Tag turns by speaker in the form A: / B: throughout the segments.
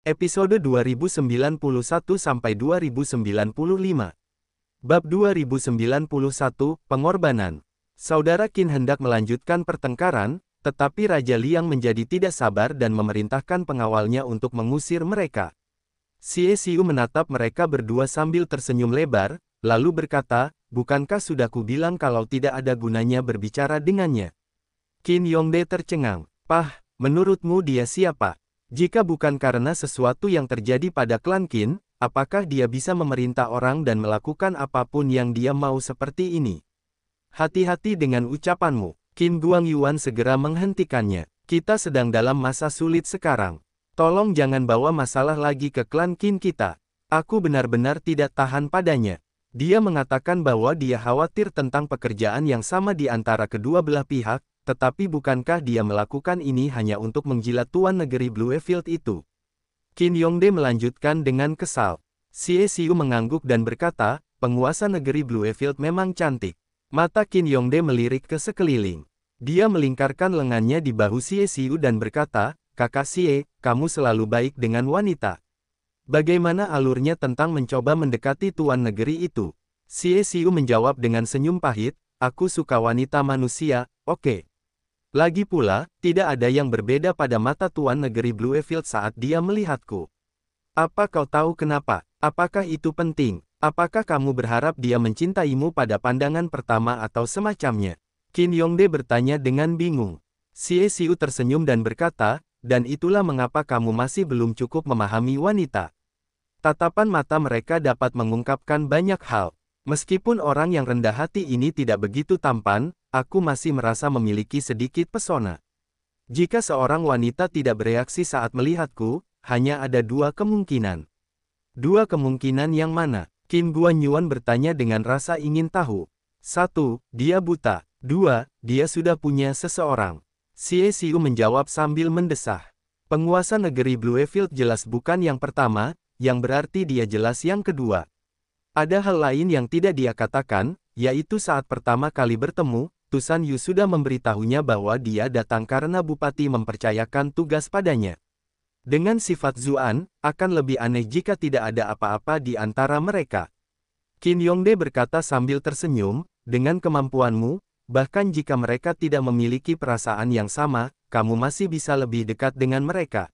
A: Episode 2091-2095. Bab 2091, Pengorbanan. Saudara Qin hendak melanjutkan pertengkaran, tetapi Raja Liang menjadi tidak sabar dan memerintahkan pengawalnya untuk mengusir mereka. Xie Xiu menatap mereka berdua sambil tersenyum lebar, lalu berkata, "Bukankah sudah kubilang kalau tidak ada gunanya berbicara dengannya?" Qin Yongde tercengang. "Pah, menurutmu dia siapa? Jika bukan karena sesuatu yang terjadi pada klan Qin, apakah dia bisa memerintah orang dan melakukan apapun yang dia mau seperti ini? Hati-hati dengan ucapanmu." Qin Guangyuan segera menghentikannya. "Kita sedang dalam masa sulit sekarang. Tolong jangan bawa masalah lagi ke klan Qin kita. Aku benar-benar tidak tahan padanya." Dia mengatakan bahwa dia khawatir tentang pekerjaan yang sama di antara kedua belah pihak, tetapi bukankah dia melakukan ini hanya untuk menjilat tuan negeri Bluefield itu? Qin Yongde melanjutkan dengan kesal. Xie Xiu mengangguk dan berkata, "Penguasa negeri Bluefield memang cantik." Mata Qin Yongde melirik ke sekeliling. Dia melingkarkan lengannya di bahu Xie Xiu dan berkata, "Kakak Xie, kamu selalu baik dengan wanita. Bagaimana alurnya tentang mencoba mendekati tuan negeri itu?" Xie Xiu menjawab dengan senyum pahit, "Aku suka wanita manusia, oke. Lagi pula, tidak ada yang berbeda pada mata tuan negeri Bluefield saat dia melihatku. Apa kau tahu kenapa? Apakah itu penting? Apakah kamu berharap dia mencintaimu pada pandangan pertama atau semacamnya?" Qin Yongde bertanya dengan bingung. Xie Xiu tersenyum dan berkata, "Dan itulah mengapa kamu masih belum cukup memahami wanita." Tatapan mata mereka dapat mengungkapkan banyak hal. Meskipun orang yang rendah hati ini tidak begitu tampan, aku masih merasa memiliki sedikit pesona. Jika seorang wanita tidak bereaksi saat melihatku, hanya ada dua kemungkinan. Dua kemungkinan yang mana? Qin Guangyuan bertanya dengan rasa ingin tahu. 1. Dia buta. 2. Dia sudah punya seseorang. Xie Xiu menjawab sambil mendesah. Penguasa negeri Bluefield jelas bukan yang pertama, yang berarti dia jelas yang kedua. Ada hal lain yang tidak dia katakan, yaitu saat pertama kali bertemu, Tusan Yu sudah memberitahunya bahwa dia datang karena Bupati mempercayakan tugas padanya. Dengan sifat Zuan, akan lebih aneh jika tidak ada apa-apa di antara mereka. Qin Yongde berkata sambil tersenyum, "Dengan kemampuanmu, bahkan jika mereka tidak memiliki perasaan yang sama, kamu masih bisa lebih dekat dengan mereka."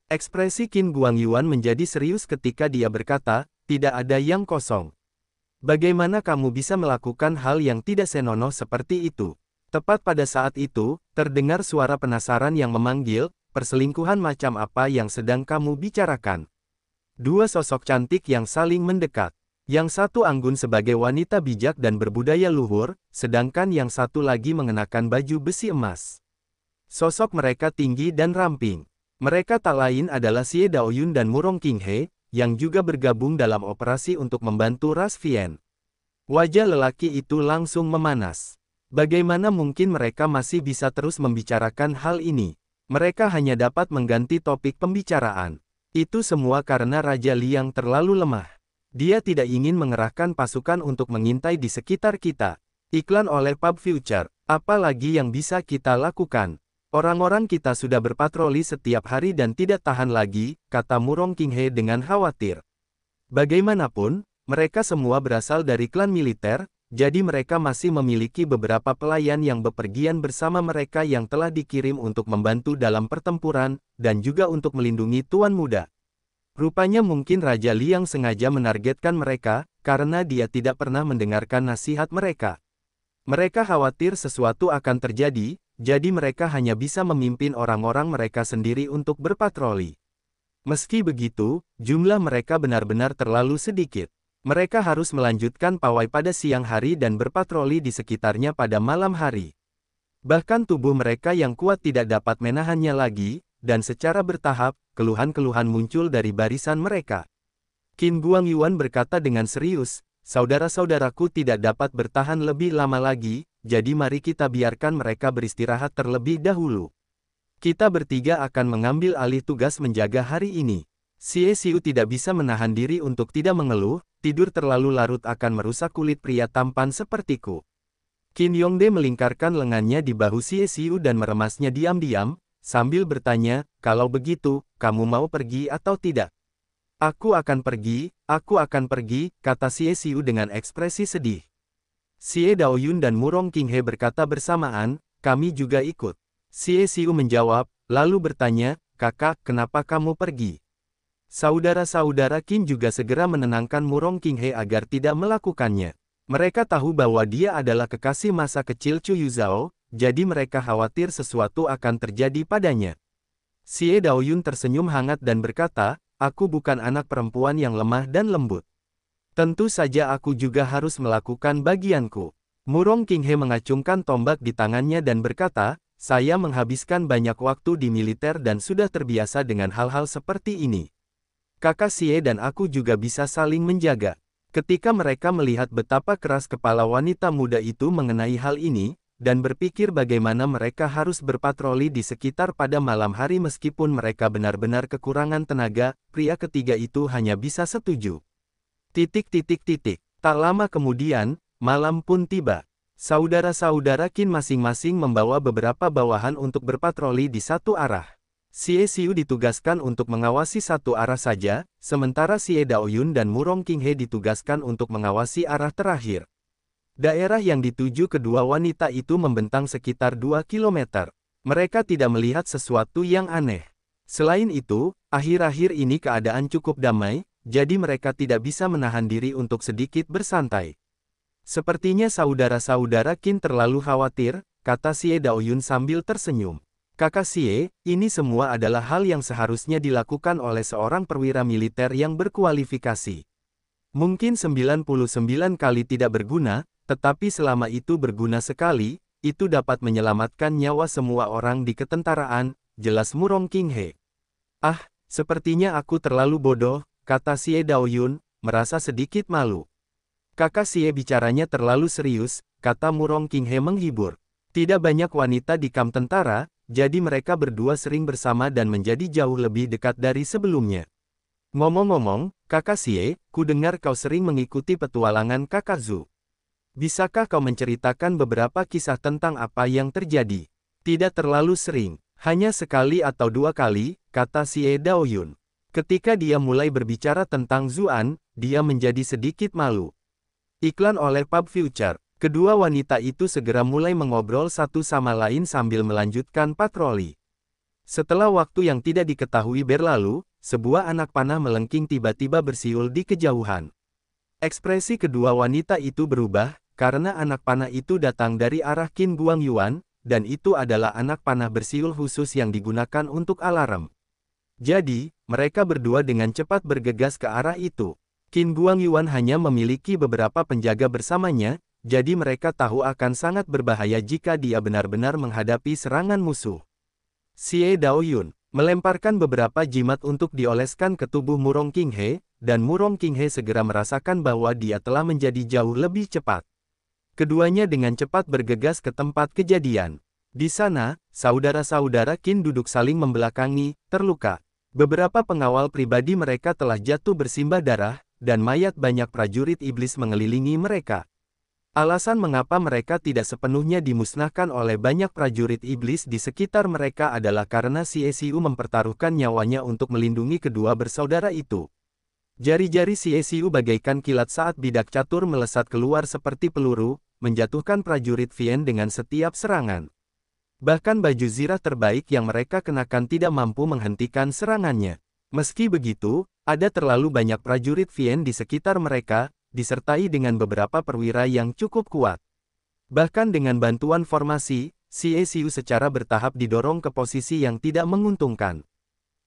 A: Ekspresi Qin Guangyuan menjadi serius ketika dia berkata, "Tidak ada yang kosong. Bagaimana kamu bisa melakukan hal yang tidak senonoh seperti itu?" Tepat pada saat itu, terdengar suara penasaran yang memanggil, "Perselingkuhan macam apa yang sedang kamu bicarakan?" Dua sosok cantik yang saling mendekat. Yang satu anggun sebagai wanita bijak dan berbudaya luhur, sedangkan yang satu lagi mengenakan baju besi emas. Sosok mereka tinggi dan ramping. Mereka tak lain adalah Xie Daoyun dan Murong Qinghe, yang juga bergabung dalam operasi untuk membantu Ras Vian. Wajah lelaki itu langsung memanas. Bagaimana mungkin mereka masih bisa terus membicarakan hal ini? Mereka hanya dapat mengganti topik pembicaraan. Itu semua karena Raja Liang terlalu lemah. Dia tidak ingin mengerahkan pasukan untuk mengintai di sekitar kita. Iklan oleh Pub Future, apa lagi yang bisa kita lakukan? Orang-orang kita sudah berpatroli setiap hari dan tidak tahan lagi, kata Murong Qinghe dengan khawatir. Bagaimanapun, mereka semua berasal dari klan militer, jadi mereka masih memiliki beberapa pelayan yang bepergian bersama mereka yang telah dikirim untuk membantu dalam pertempuran, dan juga untuk melindungi Tuan Muda. Rupanya mungkin Raja Liang sengaja menargetkan mereka, karena dia tidak pernah mendengarkan nasihat mereka. Mereka khawatir sesuatu akan terjadi, jadi mereka hanya bisa memimpin orang-orang mereka sendiri untuk berpatroli. Meski begitu, jumlah mereka benar-benar terlalu sedikit. Mereka harus melanjutkan pawai pada siang hari dan berpatroli di sekitarnya pada malam hari. Bahkan tubuh mereka yang kuat tidak dapat menahannya lagi, dan secara bertahap, keluhan-keluhan muncul dari barisan mereka. Qin Guangyuan berkata dengan serius, "Saudara-saudaraku tidak dapat bertahan lebih lama lagi, jadi mari kita biarkan mereka beristirahat terlebih dahulu. Kita bertiga akan mengambil alih tugas menjaga hari ini." Xie Xiu tidak bisa menahan diri untuk tidak mengeluh, tidur terlalu larut akan merusak kulit pria tampan sepertiku. Qin Yongde melingkarkan lengannya di bahu Xie Xiu dan meremasnya diam-diam, sambil bertanya, "Kalau begitu, kamu mau pergi atau tidak?" Aku akan pergi, kata Xie Xiu dengan ekspresi sedih. Xie Daoyun dan Murong Qinghe berkata bersamaan, "Kami juga ikut." Xie Xiu menjawab, lalu bertanya, "Kakak, kenapa kamu pergi?" Saudara-saudara Qin juga segera menenangkan Murong Qinghe agar tidak melakukannya. Mereka tahu bahwa dia adalah kekasih masa kecil Chu Yuzhao, jadi mereka khawatir sesuatu akan terjadi padanya. Xie Daoyun tersenyum hangat dan berkata, "Aku bukan anak perempuan yang lemah dan lembut. Tentu saja aku juga harus melakukan bagianku." Murong Qinghe mengacungkan tombak di tangannya dan berkata, "Saya menghabiskan banyak waktu di militer dan sudah terbiasa dengan hal-hal seperti ini. Kakak Xie dan aku juga bisa saling menjaga." Ketika mereka melihat betapa keras kepala wanita muda itu mengenai hal ini, dan berpikir bagaimana mereka harus berpatroli di sekitar pada malam hari meskipun mereka benar-benar kekurangan tenaga, pria ketiga itu hanya bisa setuju. Tak lama kemudian, malam pun tiba. Saudara-saudara Qin masing-masing membawa beberapa bawahan untuk berpatroli di satu arah. Xie Xiu ditugaskan untuk mengawasi satu arah saja, sementara Xie Daoyun dan Murong Qinghe ditugaskan untuk mengawasi arah terakhir. Daerah yang dituju kedua wanita itu membentang sekitar 2 kilometer. Mereka tidak melihat sesuatu yang aneh. Selain itu, akhir-akhir ini keadaan cukup damai, jadi mereka tidak bisa menahan diri untuk sedikit bersantai. "Sepertinya saudara-saudara Qin terlalu khawatir," kata Xie Daoyun sambil tersenyum. "Kakak Xie, ini semua adalah hal yang seharusnya dilakukan oleh seorang perwira militer yang berkualifikasi. Mungkin 99 kali tidak berguna, tetapi selama itu berguna sekali, itu dapat menyelamatkan nyawa semua orang di ketentaraan," jelas Murong Qinghe. "Ah, sepertinya aku terlalu bodoh," kata Xie Daoyun, merasa sedikit malu. "Kakak Xie bicaranya terlalu serius," kata Murong Qinghe menghibur. "Tidak banyak wanita di kamp tentara, jadi mereka berdua sering bersama dan menjadi jauh lebih dekat dari sebelumnya. Ngomong-ngomong, Kakak Xie, ku dengar kau sering mengikuti petualangan Kakak Zhu. Bisakah kau menceritakan beberapa kisah tentang apa yang terjadi?" "Tidak terlalu sering, hanya sekali atau 2 kali," kata Xie Daoyun. Ketika dia mulai berbicara tentang Zuan, dia menjadi sedikit malu. Iklan oleh Pub Future. Kedua wanita itu segera mulai mengobrol satu sama lain sambil melanjutkan patroli. Setelah waktu yang tidak diketahui berlalu, sebuah anak panah melengking tiba-tiba bersiul di kejauhan. Ekspresi kedua wanita itu berubah, karena anak panah itu datang dari arah Qin Guangyuan, dan itu adalah anak panah bersiul khusus yang digunakan untuk alarm. Jadi, mereka berdua dengan cepat bergegas ke arah itu. Qin Guangyuan hanya memiliki beberapa penjaga bersamanya, jadi mereka tahu akan sangat berbahaya jika dia benar-benar menghadapi serangan musuh. Xie Daoyun melemparkan beberapa jimat untuk dioleskan ke tubuh Murong Qinghe, dan Murong Qinghe segera merasakan bahwa dia telah menjadi jauh lebih cepat. Keduanya dengan cepat bergegas ke tempat kejadian. Di sana, saudara-saudara Qin duduk saling membelakangi, terluka. Beberapa pengawal pribadi mereka telah jatuh bersimbah darah, dan mayat banyak prajurit iblis mengelilingi mereka. Alasan mengapa mereka tidak sepenuhnya dimusnahkan oleh banyak prajurit iblis di sekitar mereka adalah karena Xie Xiu mempertaruhkan nyawanya untuk melindungi kedua bersaudara itu. Jari-jari Xie Xiu bagaikan kilat saat bidak catur melesat keluar seperti peluru, menjatuhkan prajurit Vian dengan setiap serangan. Bahkan baju zirah terbaik yang mereka kenakan tidak mampu menghentikan serangannya. Meski begitu, ada terlalu banyak prajurit Vian di sekitar mereka, disertai dengan beberapa perwira yang cukup kuat. Bahkan dengan bantuan formasi, Xie Xiu secara bertahap didorong ke posisi yang tidak menguntungkan.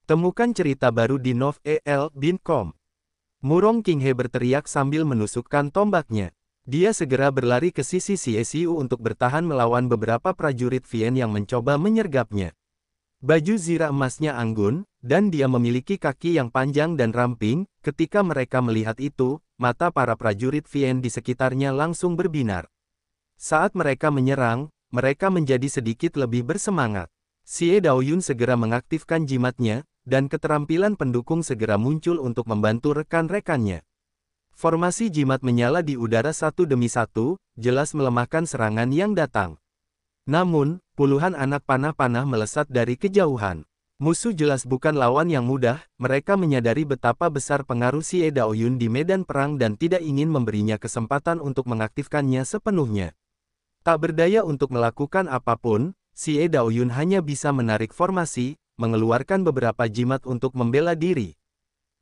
A: Temukan cerita baru di novel.com. Murong Qinghe berteriak sambil menusukkan tombaknya. Dia segera berlari ke sisi Xie Xiu untuk bertahan melawan beberapa prajurit Vian yang mencoba menyergapnya. Baju zirah emasnya anggun, dan dia memiliki kaki yang panjang dan ramping. Ketika mereka melihat itu, mata para prajurit Vian di sekitarnya langsung berbinar. Saat mereka menyerang, mereka menjadi sedikit lebih bersemangat. Xie Daoyun segera mengaktifkan jimatnya, dan keterampilan pendukung segera muncul untuk membantu rekan-rekannya. Formasi jimat menyala di udara satu demi satu, jelas melemahkan serangan yang datang. Namun, puluhan anak panah-panah melesat dari kejauhan. Musuh jelas bukan lawan yang mudah, mereka menyadari betapa besar pengaruh Xie Daoyun di medan perang dan tidak ingin memberinya kesempatan untuk mengaktifkannya sepenuhnya. Tak berdaya untuk melakukan apapun, Xie Daoyun hanya bisa menarik formasi, mengeluarkan beberapa jimat untuk membela diri.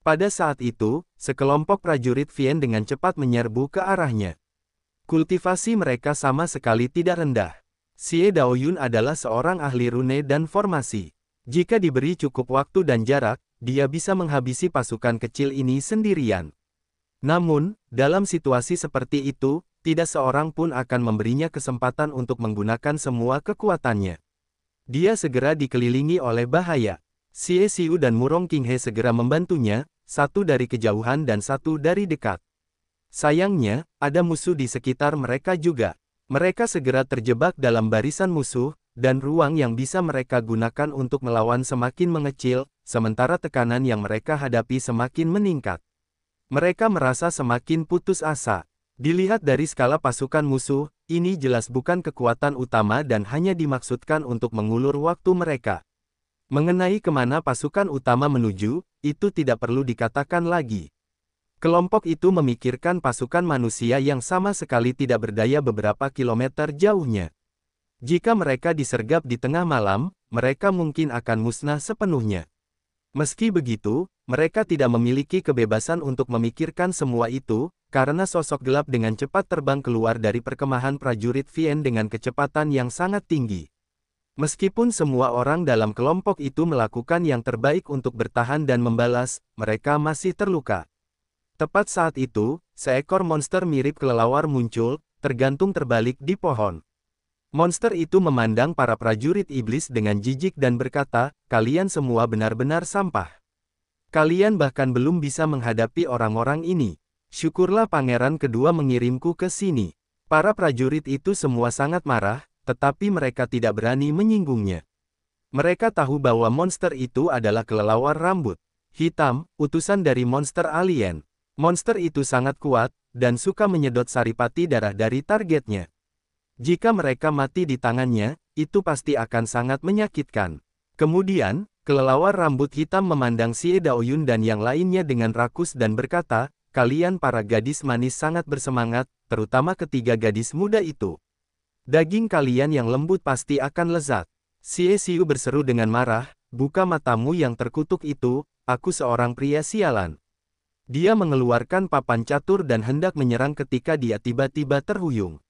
A: Pada saat itu, sekelompok prajurit Vian dengan cepat menyerbu ke arahnya. Kultivasi mereka sama sekali tidak rendah. Xie Daoyun adalah seorang ahli rune dan formasi. Jika diberi cukup waktu dan jarak, dia bisa menghabisi pasukan kecil ini sendirian. Namun, dalam situasi seperti itu, tidak seorang pun akan memberinya kesempatan untuk menggunakan semua kekuatannya. Dia segera dikelilingi oleh bahaya. Xie Xiu dan Murong Qinghe segera membantunya, satu dari kejauhan dan satu dari dekat. Sayangnya, ada musuh di sekitar mereka juga. Mereka segera terjebak dalam barisan musuh, dan ruang yang bisa mereka gunakan untuk melawan semakin mengecil, sementara tekanan yang mereka hadapi semakin meningkat. Mereka merasa semakin putus asa. Dilihat dari skala pasukan musuh, ini jelas bukan kekuatan utama dan hanya dimaksudkan untuk mengulur waktu mereka. Mengenai kemana pasukan utama menuju, itu tidak perlu dikatakan lagi. Kelompok itu memikirkan pasukan manusia yang sama sekali tidak berdaya beberapa kilometer jauhnya. Jika mereka disergap di tengah malam, mereka mungkin akan musnah sepenuhnya. Meski begitu, mereka tidak memiliki kebebasan untuk memikirkan semua itu, karena sosok gelap dengan cepat terbang keluar dari perkemahan prajurit Vian dengan kecepatan yang sangat tinggi. Meskipun semua orang dalam kelompok itu melakukan yang terbaik untuk bertahan dan membalas, mereka masih terluka. Tepat saat itu, seekor monster mirip kelelawar muncul, tergantung terbalik di pohon. Monster itu memandang para prajurit iblis dengan jijik dan berkata, "Kalian semua benar-benar sampah. Kalian bahkan belum bisa menghadapi orang-orang ini. Syukurlah pangeran kedua mengirimku ke sini." Para prajurit itu semua sangat marah, tetapi mereka tidak berani menyinggungnya. Mereka tahu bahwa monster itu adalah kelelawar rambut hitam, utusan dari monster alien. Monster itu sangat kuat, dan suka menyedot saripati darah dari targetnya. Jika mereka mati di tangannya, itu pasti akan sangat menyakitkan. Kemudian, kelelawar rambut hitam memandang Xie Daoyun dan yang lainnya dengan rakus dan berkata, "Kalian para gadis manis sangat bersemangat, terutama ketiga gadis muda itu. Daging kalian yang lembut pasti akan lezat." Xie Xiu berseru dengan marah, "Buka matamu yang terkutuk itu, aku seorang pria sialan." Dia mengeluarkan papan catur dan hendak menyerang ketika dia tiba-tiba terhuyung.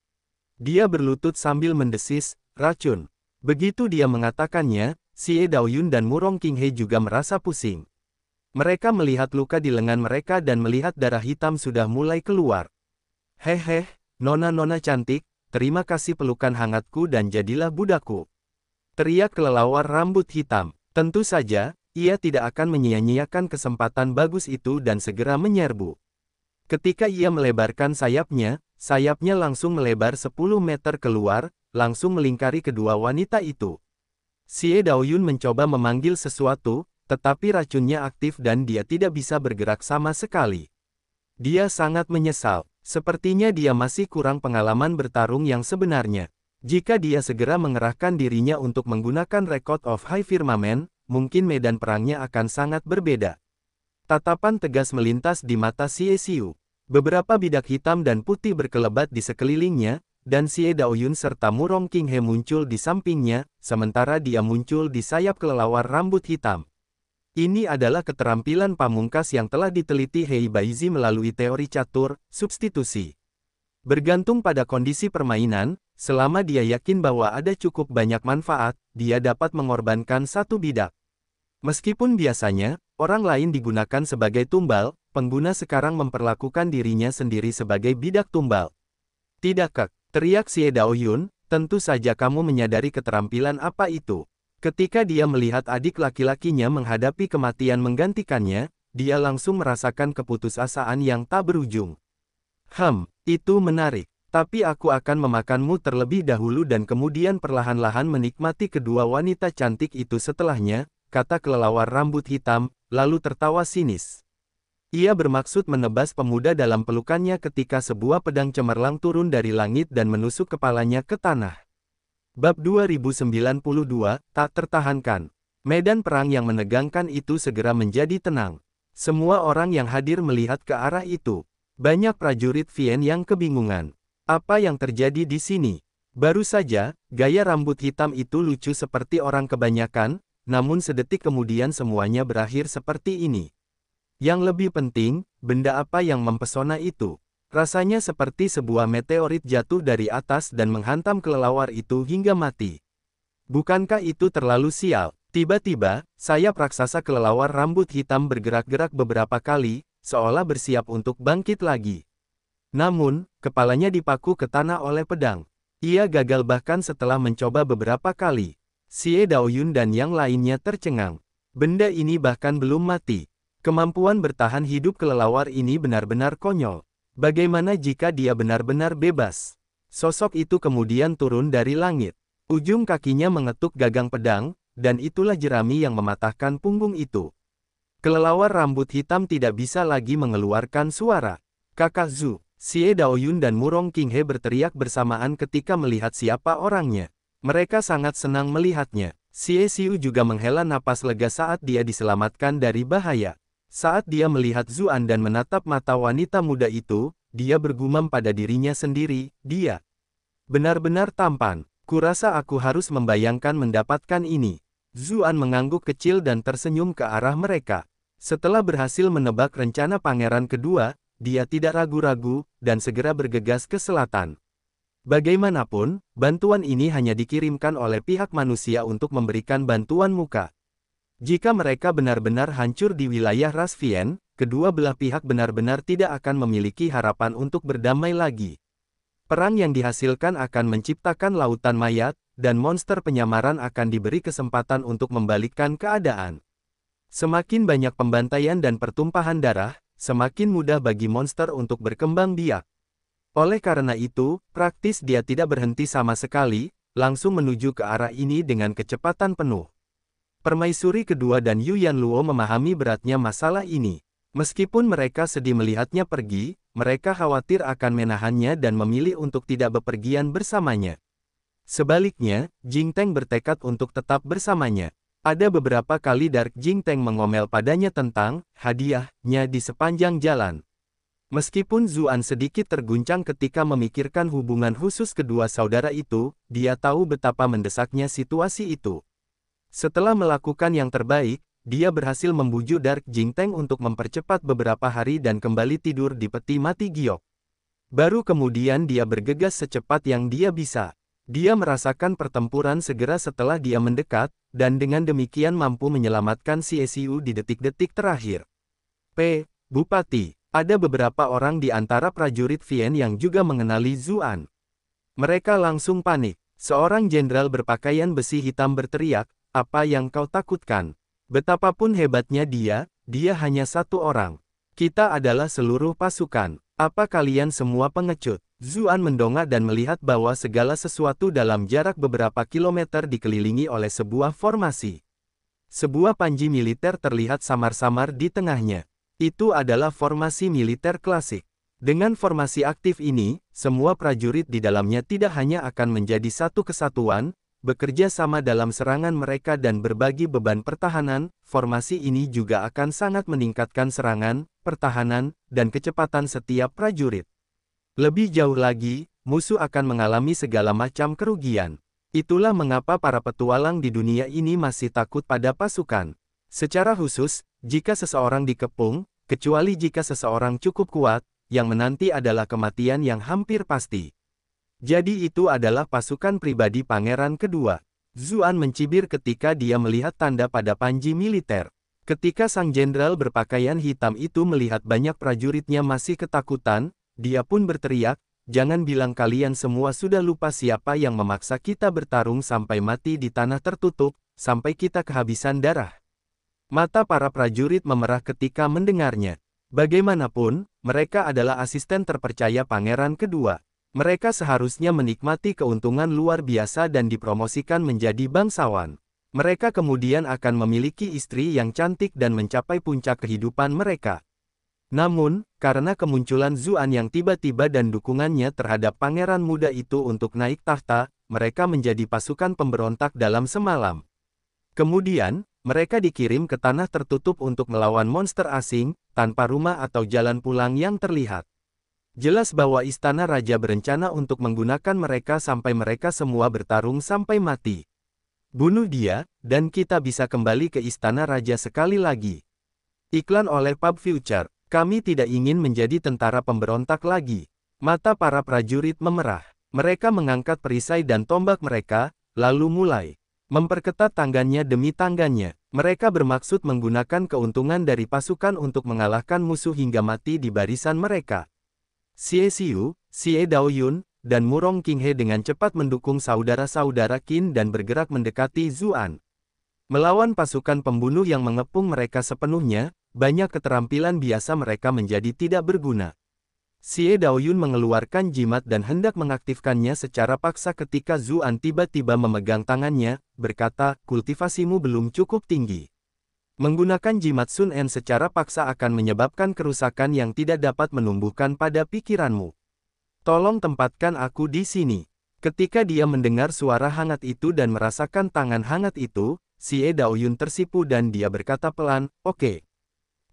A: Dia berlutut sambil mendesis, "Racun." Begitu dia mengatakannya, Xie Daoyun dan Murong Qinghe juga merasa pusing. Mereka melihat luka di lengan mereka dan melihat darah hitam sudah mulai keluar. "Hehe, nona-nona cantik, terima kasih pelukan hangatku dan jadilah budakku," teriak kelelawar rambut hitam. Tentu saja, ia tidak akan menyia-nyiakan kesempatan bagus itu dan segera menyerbu. Ketika ia melebarkan sayapnya langsung melebar 10 meter keluar, langsung melingkari kedua wanita itu. Xie Daoyun mencoba memanggil sesuatu, tetapi racunnya aktif dan dia tidak bisa bergerak sama sekali. Dia sangat menyesal, sepertinya dia masih kurang pengalaman bertarung yang sebenarnya. Jika dia segera mengerahkan dirinya untuk menggunakan Record of High Firmament, mungkin medan perangnya akan sangat berbeda. Tatapan tegas melintas di mata Xie Xiu. Beberapa bidak hitam dan putih berkelebat di sekelilingnya, dan Xie Daoyun serta Murong Qinghe muncul di sampingnya, sementara dia muncul di sayap kelelawar rambut hitam. Ini adalah keterampilan pamungkas yang telah diteliti Hei Baizi melalui teori catur, substitusi. Bergantung pada kondisi permainan, selama dia yakin bahwa ada cukup banyak manfaat, dia dapat mengorbankan satu bidak. Meskipun biasanya, orang lain digunakan sebagai tumbal, pengguna sekarang memperlakukan dirinya sendiri sebagai bidak tumbal. "Tidak kek," teriak Xie Daoyun, "tentu saja kamu menyadari keterampilan apa itu." Ketika dia melihat adik laki-lakinya menghadapi kematian menggantikannya, dia langsung merasakan keputusasaan yang tak berujung. Itu menarik. Tapi aku akan memakanmu terlebih dahulu dan kemudian perlahan-lahan menikmati kedua wanita cantik itu setelahnya," kata kelelawar rambut hitam, lalu tertawa sinis. Ia bermaksud menebas pemuda dalam pelukannya ketika sebuah pedang cemerlang turun dari langit dan menusuk kepalanya ke tanah. Bab 2092, tak tertahankan. Medan perang yang menegangkan itu segera menjadi tenang. Semua orang yang hadir melihat ke arah itu. Banyak prajurit Vien yang kebingungan. Apa yang terjadi di sini? Baru saja, gaya rambut hitam itu lucu seperti orang kebanyakan, namun sedetik kemudian semuanya berakhir seperti ini. Yang lebih penting, benda apa yang mempesona itu? Rasanya seperti sebuah meteorit jatuh dari atas dan menghantam kelelawar itu hingga mati. Bukankah itu terlalu sial? Tiba-tiba, sayap raksasa kelelawar rambut hitam bergerak-gerak beberapa kali, seolah bersiap untuk bangkit lagi. Namun, kepalanya dipaku ke tanah oleh pedang. Ia gagal bahkan setelah mencoba beberapa kali. Xie Daoyun dan yang lainnya tercengang. Benda ini bahkan belum mati. Kemampuan bertahan hidup kelelawar ini benar-benar konyol. Bagaimana jika dia benar-benar bebas? Sosok itu kemudian turun dari langit. Ujung kakinya mengetuk gagang pedang, dan itulah jerami yang mematahkan punggung itu. Kelelawar rambut hitam tidak bisa lagi mengeluarkan suara. Kakak Zhu, Xie Daoyun dan Murong Qinghe berteriak bersamaan ketika melihat siapa orangnya. Mereka sangat senang melihatnya. Xie Xiu juga menghela napas lega saat dia diselamatkan dari bahaya. Saat dia melihat Zuan dan menatap mata wanita muda itu, dia bergumam pada dirinya sendiri, dia benar-benar tampan. Kurasa aku harus membayangkan mendapatkan ini. Zuan mengangguk kecil dan tersenyum ke arah mereka. Setelah berhasil menebak rencana pangeran kedua, dia tidak ragu-ragu, dan segera bergegas ke selatan. Bagaimanapun, bantuan ini hanya dikirimkan oleh pihak manusia untuk memberikan bantuan muka. Jika mereka benar-benar hancur di wilayah ras Vien, kedua belah pihak benar-benar tidak akan memiliki harapan untuk berdamai lagi. Perang yang dihasilkan akan menciptakan lautan mayat, dan monster penyamaran akan diberi kesempatan untuk membalikkan keadaan. Semakin banyak pembantaian dan pertumpahan darah, semakin mudah bagi monster untuk berkembang biak. Oleh karena itu, praktis dia tidak berhenti sama sekali, langsung menuju ke arah ini dengan kecepatan penuh. Permaisuri kedua dan Yu Yanluo memahami beratnya masalah ini. Meskipun mereka sedih melihatnya pergi, mereka khawatir akan menahannya dan memilih untuk tidak bepergian bersamanya. Sebaliknya, Jing Teng bertekad untuk tetap bersamanya. Ada beberapa kali Dark Jing Teng mengomel padanya tentang hadiahnya di sepanjang jalan. Meskipun Zuan sedikit terguncang ketika memikirkan hubungan khusus kedua saudara itu, dia tahu betapa mendesaknya situasi itu. Setelah melakukan yang terbaik, dia berhasil membujuk Dark Jing Teng untuk mempercepat beberapa hari dan kembali tidur di peti mati giok. Baru kemudian dia bergegas secepat yang dia bisa. Dia merasakan pertempuran segera setelah dia mendekat, dan dengan demikian mampu menyelamatkan Xie Xiu di detik-detik terakhir. Bupati, ada beberapa orang di antara prajurit Vien yang juga mengenali Zuan. Mereka langsung panik. Seorang jenderal berpakaian besi hitam berteriak, "Apa yang kau takutkan? Betapapun hebatnya dia hanya satu orang. Kita adalah seluruh pasukan. Apa kalian semua pengecut?" Zuan mendongak dan melihat bahwa segala sesuatu dalam jarak beberapa kilometer dikelilingi oleh sebuah formasi. Sebuah panji militer terlihat samar-samar di tengahnya. Itu adalah formasi militer klasik. Dengan formasi aktif ini, semua prajurit di dalamnya tidak hanya akan menjadi satu kesatuan, bekerja sama dalam serangan mereka dan berbagi beban pertahanan. Formasi ini juga akan sangat meningkatkan serangan, pertahanan, dan kecepatan setiap prajurit. Lebih jauh lagi, musuh akan mengalami segala macam kerugian. Itulah mengapa para petualang di dunia ini masih takut pada pasukan. Secara khusus, jika seseorang dikepung, kecuali jika seseorang cukup kuat, yang menanti adalah kematian yang hampir pasti. Jadi itu adalah pasukan pribadi pangeran kedua. Zuan mencibir ketika dia melihat tanda pada panji militer. Ketika sang jenderal berpakaian hitam itu melihat banyak prajuritnya masih ketakutan, dia pun berteriak, "Jangan bilang kalian semua sudah lupa siapa yang memaksa kita bertarung sampai mati di tanah tertutup, sampai kita kehabisan darah." Mata para prajurit memerah ketika mendengarnya. Bagaimanapun, mereka adalah asisten terpercaya pangeran kedua. Mereka seharusnya menikmati keuntungan luar biasa dan dipromosikan menjadi bangsawan. Mereka kemudian akan memiliki istri yang cantik dan mencapai puncak kehidupan mereka. Namun, karena kemunculan Zuan yang tiba-tiba dan dukungannya terhadap pangeran muda itu untuk naik tahta, mereka menjadi pasukan pemberontak dalam semalam. Kemudian, mereka dikirim ke tanah tertutup untuk melawan monster asing, tanpa rumah atau jalan pulang yang terlihat. Jelas bahwa istana raja berencana untuk menggunakan mereka sampai mereka semua bertarung sampai mati. Bunuh dia, dan kita bisa kembali ke istana raja sekali lagi. Iklan oleh Pub Future. Kami tidak ingin menjadi tentara pemberontak lagi. Mata para prajurit memerah. Mereka mengangkat perisai dan tombak mereka, lalu mulai memperketat tangannya demi tangannya. Mereka bermaksud menggunakan keuntungan dari pasukan untuk mengalahkan musuh hingga mati di barisan mereka. Xie Xiu, Xie Daoyun, dan Murong Qinghe dengan cepat mendukung saudara-saudara Qin dan bergerak mendekati Zuan. Melawan pasukan pembunuh yang mengepung mereka sepenuhnya, banyak keterampilan biasa mereka menjadi tidak berguna. Xie Daoyun mengeluarkan jimat dan hendak mengaktifkannya secara paksa ketika Zuan tiba-tiba memegang tangannya, berkata, kultivasimu belum cukup tinggi. Menggunakan jimat Sun En secara paksa akan menyebabkan kerusakan yang tidak dapat menumbuhkan pada pikiranmu. Tolong tempatkan aku di sini. Ketika dia mendengar suara hangat itu dan merasakan tangan hangat itu, Xie Daoyun tersipu dan dia berkata pelan, oke.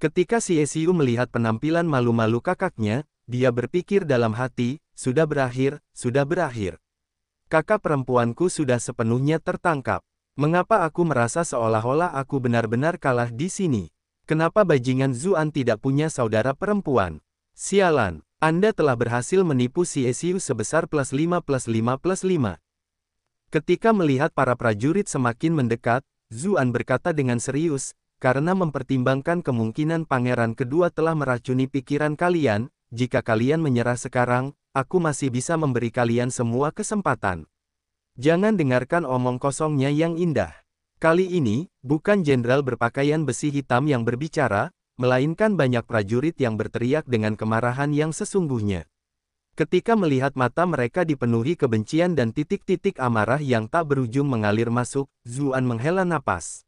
A: Ketika Xie Xiu melihat penampilan malu-malu kakaknya, dia berpikir dalam hati, sudah berakhir, sudah berakhir. Kakak perempuanku sudah sepenuhnya tertangkap. Mengapa aku merasa seolah-olah aku benar-benar kalah di sini? Kenapa bajingan Zuan tidak punya saudara perempuan? Sialan, Anda telah berhasil menipu Xie Xiu sebesar +5+5+5. Ketika melihat para prajurit semakin mendekat, Zuan berkata dengan serius, karena mempertimbangkan kemungkinan pangeran kedua telah meracuni pikiran kalian, jika kalian menyerah sekarang, aku masih bisa memberi kalian semua kesempatan. Jangan dengarkan omong kosongnya yang indah. Kali ini, bukan jenderal berpakaian besi hitam yang berbicara, melainkan banyak prajurit yang berteriak dengan kemarahan yang sesungguhnya. Ketika melihat mata mereka dipenuhi kebencian dan titik-titik amarah yang tak berujung mengalir masuk, Zuan menghela napas.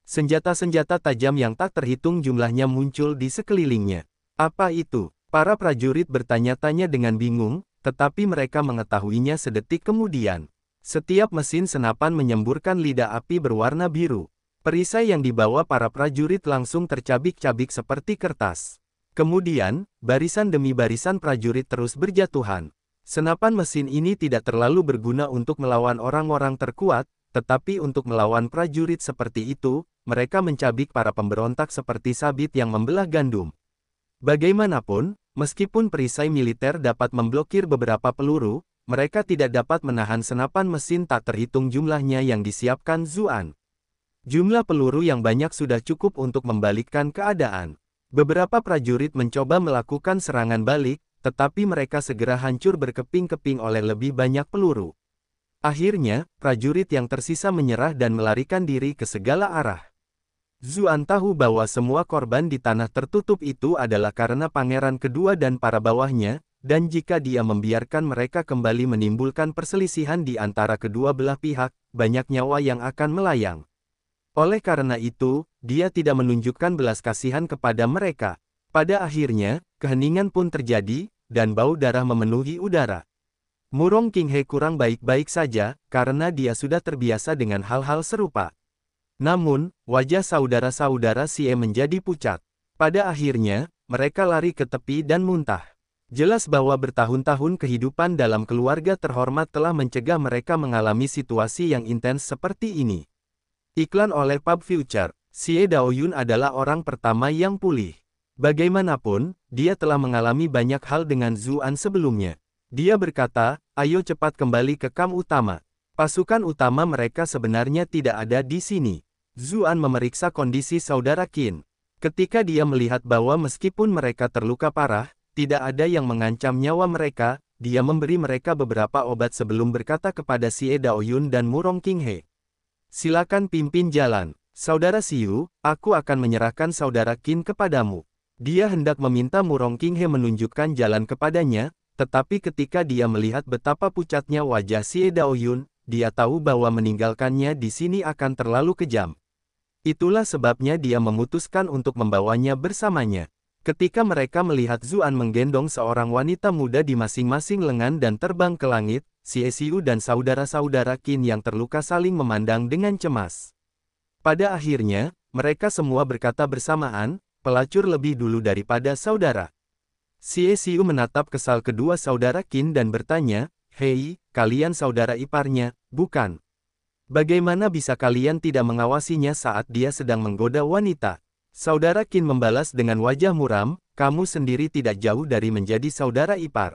A: Senjata-senjata tajam yang tak terhitung jumlahnya muncul di sekelilingnya. Apa itu? Para prajurit bertanya-tanya dengan bingung, tetapi mereka mengetahuinya sedetik kemudian. Setiap mesin senapan menyemburkan lidah api berwarna biru. Perisai yang dibawa para prajurit langsung tercabik-cabik seperti kertas. Kemudian, barisan demi barisan prajurit terus berjatuhan. Senapan mesin ini tidak terlalu berguna untuk melawan orang-orang terkuat, tetapi untuk melawan prajurit seperti itu, mereka mencabik para pemberontak seperti sabit yang membelah gandum. Bagaimanapun, meskipun perisai militer dapat memblokir beberapa peluru, mereka tidak dapat menahan senapan mesin tak terhitung jumlahnya yang disiapkan Zuan. Jumlah peluru yang banyak sudah cukup untuk membalikkan keadaan. Beberapa prajurit mencoba melakukan serangan balik, tetapi mereka segera hancur berkeping-keping oleh lebih banyak peluru. Akhirnya, prajurit yang tersisa menyerah dan melarikan diri ke segala arah. Zuan tahu bahwa semua korban di tanah tertutup itu adalah karena pangeran kedua dan para bawahnya, dan jika dia membiarkan mereka kembali menimbulkan perselisihan di antara kedua belah pihak, banyak nyawa yang akan melayang. Oleh karena itu, dia tidak menunjukkan belas kasihan kepada mereka. Pada akhirnya, keheningan pun terjadi, dan bau darah memenuhi udara. Murong Qinghe kurang baik-baik saja, karena dia sudah terbiasa dengan hal-hal serupa. Namun, wajah saudara-saudara Xie menjadi pucat. Pada akhirnya, mereka lari ke tepi dan muntah. Jelas bahwa bertahun-tahun kehidupan dalam keluarga terhormat telah mencegah mereka mengalami situasi yang intens seperti ini. Iklan oleh Pub Future. Xie Daoyun adalah orang pertama yang pulih. Bagaimanapun, dia telah mengalami banyak hal dengan Zuan sebelumnya. Dia berkata, ayo cepat kembali ke kamp utama. Pasukan utama mereka sebenarnya tidak ada di sini. Zuan memeriksa kondisi saudara Qin. Ketika dia melihat bahwa meskipun mereka terluka parah, tidak ada yang mengancam nyawa mereka, dia memberi mereka beberapa obat sebelum berkata kepada Xie Daoyun dan Murong Qinghe. Silakan pimpin jalan. Saudara Xiu, aku akan menyerahkan saudara Qin kepadamu. Dia hendak meminta Murong Qinghe menunjukkan jalan kepadanya, tetapi ketika dia melihat betapa pucatnya wajah Xie Daoyun, dia tahu bahwa meninggalkannya di sini akan terlalu kejam. Itulah sebabnya dia memutuskan untuk membawanya bersamanya. Ketika mereka melihat Zuan menggendong seorang wanita muda di masing-masing lengan dan terbang ke langit, Xiesiu dan saudara-saudara Qin yang terluka saling memandang dengan cemas. Pada akhirnya, mereka semua berkata bersamaan, pelacur lebih dulu daripada saudara. Xiesiu menatap kesal kedua saudara Qin dan bertanya, "Hei, kalian saudara iparnya, bukan? Bagaimana bisa kalian tidak mengawasinya saat dia sedang menggoda wanita?" Saudara Qin membalas dengan wajah muram, "Kamu sendiri tidak jauh dari menjadi saudara ipar.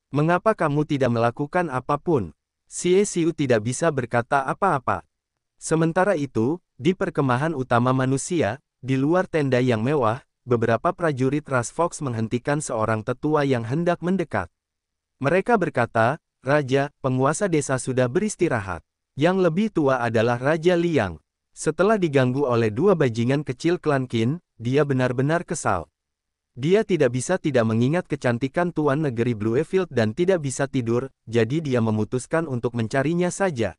A: Mengapa kamu tidak melakukan apapun?" Xiesiu tidak bisa berkata apa-apa. Sementara itu, di perkemahan utama manusia, di luar tenda yang mewah, beberapa prajurit ras Fox menghentikan seorang tetua yang hendak mendekat. Mereka berkata, "Raja, penguasa desa sudah beristirahat. Yang lebih tua adalah Raja Liang." Setelah diganggu oleh dua bajingan kecil klan Qin, dia benar-benar kesal. Dia tidak bisa tidak mengingat kecantikan tuan negeri Bluefield dan tidak bisa tidur, jadi dia memutuskan untuk mencarinya saja.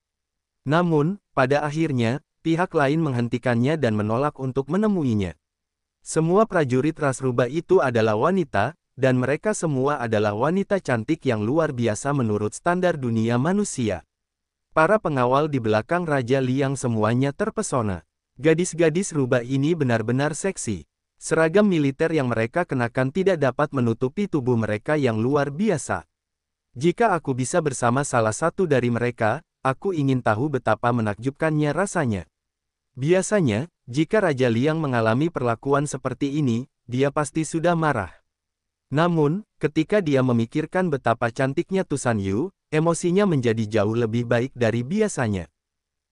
A: Namun, pada akhirnya, pihak lain menghentikannya dan menolak untuk menemuinya. Semua prajurit ras rubah itu adalah wanita, dan mereka semua adalah wanita cantik yang luar biasa menurut standar dunia manusia. Para pengawal di belakang Raja Liang semuanya terpesona. Gadis-gadis rubah ini benar-benar seksi. Seragam militer yang mereka kenakan tidak dapat menutupi tubuh mereka yang luar biasa. Jika aku bisa bersama salah satu dari mereka, aku ingin tahu betapa menakjubkannya rasanya. Biasanya, jika Raja Liang mengalami perlakuan seperti ini, dia pasti sudah marah. Namun, ketika dia memikirkan betapa cantiknya Tusan Yu, emosinya menjadi jauh lebih baik dari biasanya.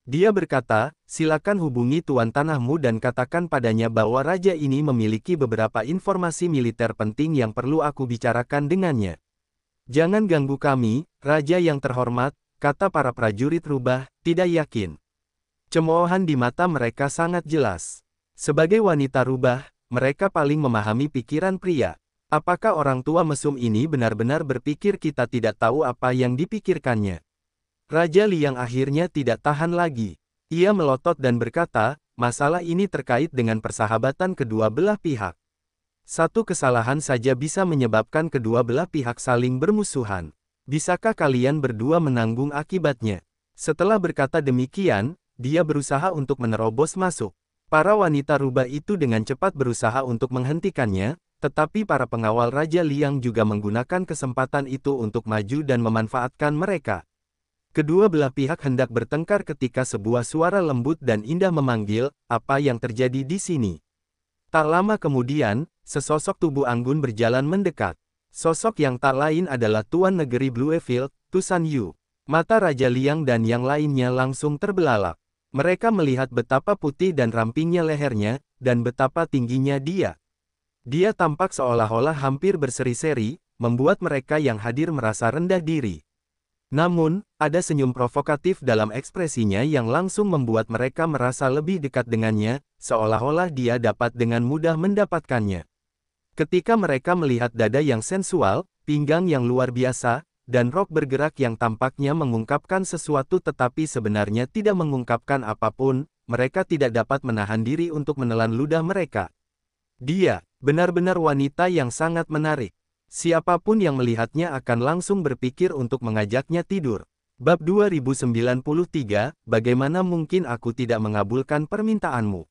A: Dia berkata, "Silakan hubungi Tuan Tanahmu dan katakan padanya bahwa raja ini memiliki beberapa informasi militer penting yang perlu aku bicarakan dengannya." "Jangan ganggu kami, Raja yang terhormat," kata para prajurit rubah, tidak yakin. Cemoohan di mata mereka sangat jelas. Sebagai wanita rubah, mereka paling memahami pikiran pria. Apakah orang tua mesum ini benar-benar berpikir kita tidak tahu apa yang dipikirkannya? Raja Liang akhirnya tidak tahan lagi. Ia melotot dan berkata, "Masalah ini terkait dengan persahabatan kedua belah pihak. Satu kesalahan saja bisa menyebabkan kedua belah pihak saling bermusuhan. Bisakah kalian berdua menanggung akibatnya?" Setelah berkata demikian, dia berusaha untuk menerobos masuk. Para wanita rubah itu dengan cepat berusaha untuk menghentikannya, tetapi para pengawal Raja Liang juga menggunakan kesempatan itu untuk maju dan memanfaatkan mereka. Kedua belah pihak hendak bertengkar ketika sebuah suara lembut dan indah memanggil, "Apa yang terjadi di sini?" Tak lama kemudian, sesosok tubuh anggun berjalan mendekat. Sosok yang tak lain adalah Tuan Negeri Bluefield, Tusan Yu. Mata Raja Liang dan yang lainnya langsung terbelalak. Mereka melihat betapa putih dan rampingnya lehernya, dan betapa tingginya dia. Dia tampak seolah-olah hampir berseri-seri, membuat mereka yang hadir merasa rendah diri. Namun, ada senyum provokatif dalam ekspresinya yang langsung membuat mereka merasa lebih dekat dengannya, seolah-olah dia dapat dengan mudah mendapatkannya. Ketika mereka melihat dada yang sensual, pinggang yang luar biasa, dan rok bergerak yang tampaknya mengungkapkan sesuatu tetapi sebenarnya tidak mengungkapkan apapun, mereka tidak dapat menahan diri untuk menelan ludah mereka. Dia, benar-benar wanita yang sangat menarik. Siapapun yang melihatnya akan langsung berpikir untuk mengajaknya tidur. Bab 2093, bagaimana mungkin aku tidak mengabulkan permintaanmu?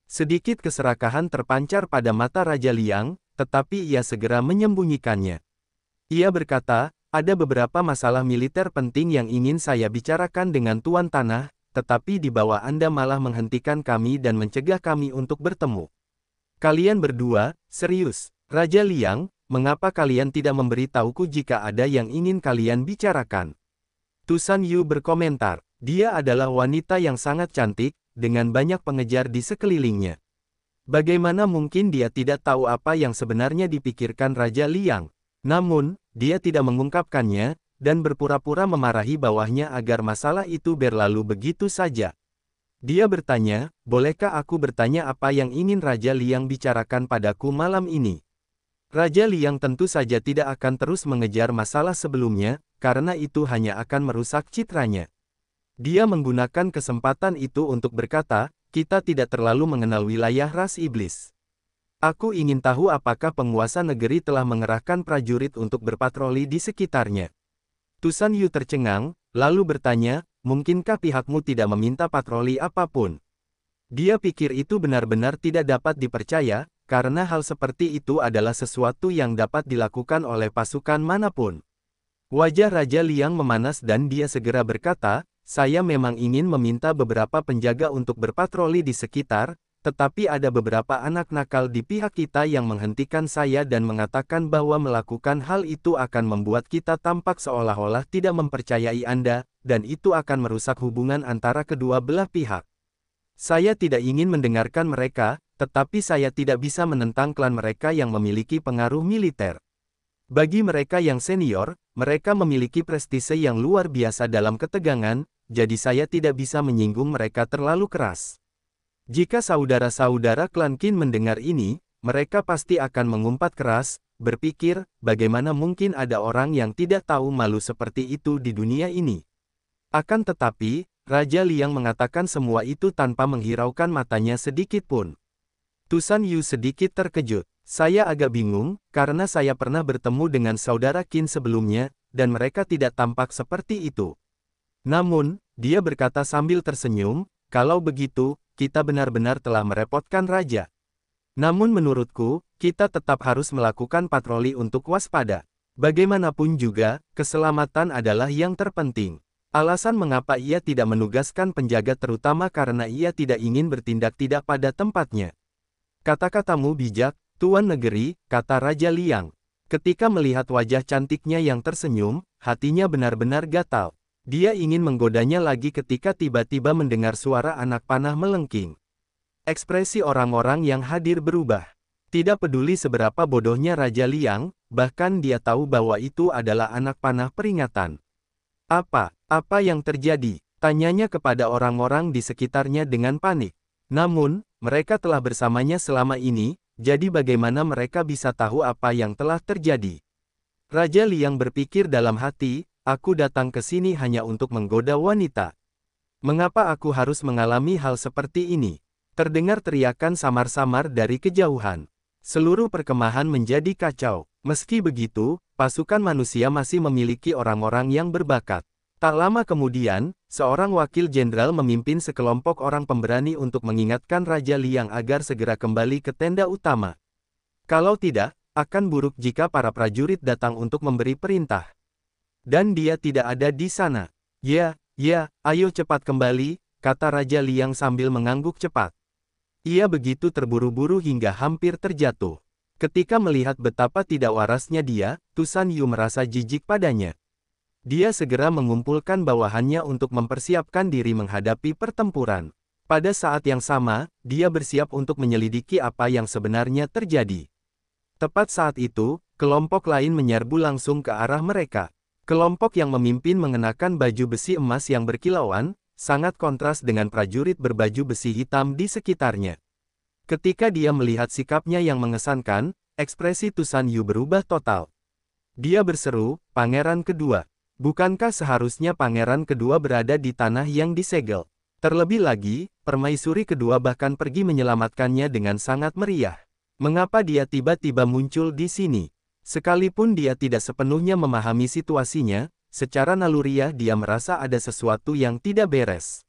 A: Sedikit keserakahan terpancar pada mata Raja Liang, tetapi ia segera menyembunyikannya. Ia berkata, "Ada beberapa masalah militer penting yang ingin saya bicarakan dengan Tuan Tanah, tetapi di bawah Anda malah menghentikan kami dan mencegah kami untuk bertemu. Kalian berdua, serius, Raja Liang, mengapa kalian tidak memberitahuku jika ada yang ingin kalian bicarakan?" Tusan Yu berkomentar, dia adalah wanita yang sangat cantik, dengan banyak pengejar di sekelilingnya. Bagaimana mungkin dia tidak tahu apa yang sebenarnya dipikirkan Raja Liang? Namun, dia tidak mengungkapkannya, dan berpura-pura memarahi bawahnya agar masalah itu berlalu begitu saja. Dia bertanya, "Bolehkah aku bertanya apa yang ingin Raja Liang bicarakan padaku malam ini?" Raja Liang tentu saja tidak akan terus mengejar masalah sebelumnya, karena itu hanya akan merusak citranya. Dia menggunakan kesempatan itu untuk berkata, "Kita tidak terlalu mengenal wilayah ras iblis. Aku ingin tahu apakah penguasa negeri telah mengerahkan prajurit untuk berpatroli di sekitarnya." Tusan Yu tercengang, lalu bertanya, mungkinkah pihakmu tidak meminta patroli apapun? Dia pikir itu benar-benar tidak dapat dipercaya, karena hal seperti itu adalah sesuatu yang dapat dilakukan oleh pasukan manapun. Wajah Raja Liang memanas dan dia segera berkata, saya memang ingin meminta beberapa penjaga untuk berpatroli di sekitar, tetapi ada beberapa anak nakal di pihak kita yang menghentikan saya dan mengatakan bahwa melakukan hal itu akan membuat kita tampak seolah-olah tidak mempercayai Anda, dan itu akan merusak hubungan antara kedua belah pihak. Saya tidak ingin mendengarkan mereka, tetapi saya tidak bisa menentang klan mereka yang memiliki pengaruh militer. Bagi mereka yang senior, mereka memiliki prestise yang luar biasa dalam ketegangan, jadi saya tidak bisa menyinggung mereka terlalu keras. Jika saudara-saudara klan Qin mendengar ini, mereka pasti akan mengumpat keras, berpikir, bagaimana mungkin ada orang yang tidak tahu malu seperti itu di dunia ini. Akan tetapi, Raja Liang mengatakan semua itu tanpa menghiraukan matanya sedikit pun. Tusan Yu sedikit terkejut. Saya agak bingung, karena saya pernah bertemu dengan saudara Qin sebelumnya, dan mereka tidak tampak seperti itu. Namun, dia berkata sambil tersenyum, kalau begitu, kita benar-benar telah merepotkan raja. Namun menurutku, kita tetap harus melakukan patroli untuk waspada. Bagaimanapun juga, keselamatan adalah yang terpenting. Alasan mengapa ia tidak menugaskan penjaga terutama karena ia tidak ingin bertindak tidak pada tempatnya. Kata-katamu bijak, Tuan Negeri, kata Raja Liang. Ketika melihat wajah cantiknya yang tersenyum, hatinya benar-benar gatal. Dia ingin menggodanya lagi ketika tiba-tiba mendengar suara anak panah melengking. Ekspresi orang-orang yang hadir berubah. Tidak peduli seberapa bodohnya Raja Liang, bahkan dia tahu bahwa itu adalah anak panah peringatan. Apa yang terjadi? Tanyanya kepada orang-orang di sekitarnya dengan panik. Namun, mereka telah bersamanya selama ini, jadi bagaimana mereka bisa tahu apa yang telah terjadi? Raja Liang berpikir dalam hati, aku datang ke sini hanya untuk menggoda wanita. Mengapa aku harus mengalami hal seperti ini? Terdengar teriakan samar-samar dari kejauhan. Seluruh perkemahan menjadi kacau. Meski begitu, pasukan manusia masih memiliki orang-orang yang berbakat. Tak lama kemudian, seorang wakil jenderal memimpin sekelompok orang pemberani untuk mengingatkan Raja Liang agar segera kembali ke tenda utama. Kalau tidak, akan buruk jika para prajurit datang untuk memberi perintah. Dan dia tidak ada di sana. Ya, ayo cepat kembali, kata Raja Liang sambil mengangguk cepat. Ia begitu terburu-buru hingga hampir terjatuh. Ketika melihat betapa tidak warasnya dia, Tusan Yu merasa jijik padanya. Dia segera mengumpulkan bawahannya untuk mempersiapkan diri menghadapi pertempuran. Pada saat yang sama, dia bersiap untuk menyelidiki apa yang sebenarnya terjadi. Tepat saat itu, kelompok lain menyerbu langsung ke arah mereka. Kelompok yang memimpin mengenakan baju besi emas yang berkilauan, sangat kontras dengan prajurit berbaju besi hitam di sekitarnya. Ketika dia melihat sikapnya yang mengesankan, ekspresi Tusan Yu berubah total. Dia berseru, Pangeran Kedua. Bukankah seharusnya Pangeran Kedua berada di tanah yang disegel? Terlebih lagi, Permaisuri Kedua bahkan pergi menyelamatkannya dengan sangat meriah. Mengapa dia tiba-tiba muncul di sini? Sekalipun dia tidak sepenuhnya memahami situasinya, secara naluriah dia merasa ada sesuatu yang tidak beres.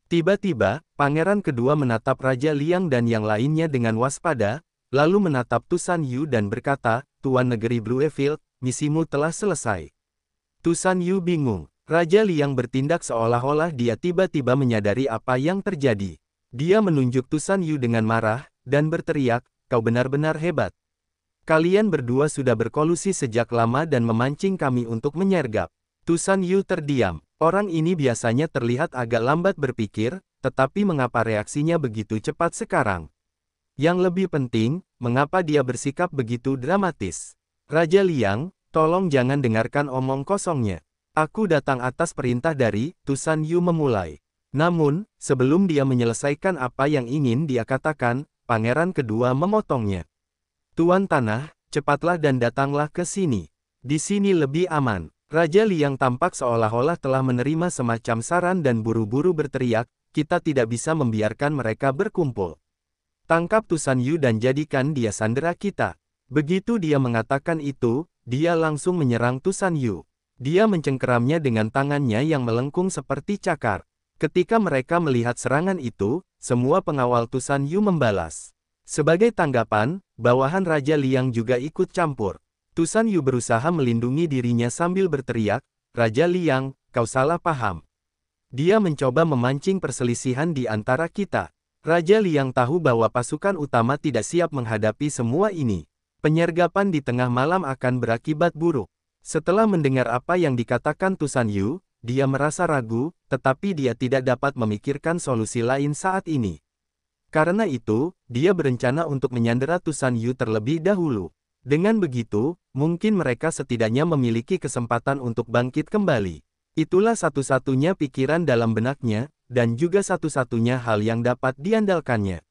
A: Tiba-tiba, Pangeran Kedua menatap Raja Liang dan yang lainnya dengan waspada, lalu menatap Tusan Yu dan berkata, Tuan Negeri Bluefield, misimu telah selesai. Tusan Yu bingung. Raja Liang bertindak seolah-olah dia tiba-tiba menyadari apa yang terjadi. Dia menunjuk Tusan Yu dengan marah, dan berteriak, kau benar-benar hebat. Kalian berdua sudah berkolusi sejak lama dan memancing kami untuk menyergap. Tusan Yu terdiam. Orang ini biasanya terlihat agak lambat berpikir, tetapi mengapa reaksinya begitu cepat sekarang? Yang lebih penting, mengapa dia bersikap begitu dramatis? Raja Liang, tolong jangan dengarkan omong kosongnya. Aku datang atas perintah dari, Tusan Yu memulai. Namun, sebelum dia menyelesaikan apa yang ingin dia katakan, Pangeran Kedua memotongnya. Tuan Tanah, cepatlah dan datanglah ke sini. Di sini lebih aman. Raja Liang tampak seolah-olah telah menerima semacam saran dan buru-buru berteriak, kita tidak bisa membiarkan mereka berkumpul. Tangkap Tusan Yu dan jadikan dia sandera kita. Begitu dia mengatakan itu, dia langsung menyerang Tusan Yu. Dia mencengkeramnya dengan tangannya yang melengkung seperti cakar. Ketika mereka melihat serangan itu, semua pengawal Tusan Yu membalas. Sebagai tanggapan, bawahan Raja Liang juga ikut campur. Tusan Yu berusaha melindungi dirinya sambil berteriak, "Raja Liang, kau salah paham. Dia mencoba memancing perselisihan di antara kita." Raja Liang tahu bahwa pasukan utama tidak siap menghadapi semua ini. Penyergapan di tengah malam akan berakibat buruk. Setelah mendengar apa yang dikatakan Tusan Yu, dia merasa ragu, tetapi dia tidak dapat memikirkan solusi lain saat ini. Karena itu, dia berencana untuk menyandera Tusan Yu terlebih dahulu. Dengan begitu, mungkin mereka setidaknya memiliki kesempatan untuk bangkit kembali. Itulah satu-satunya pikiran dalam benaknya, dan juga satu-satunya hal yang dapat diandalkannya.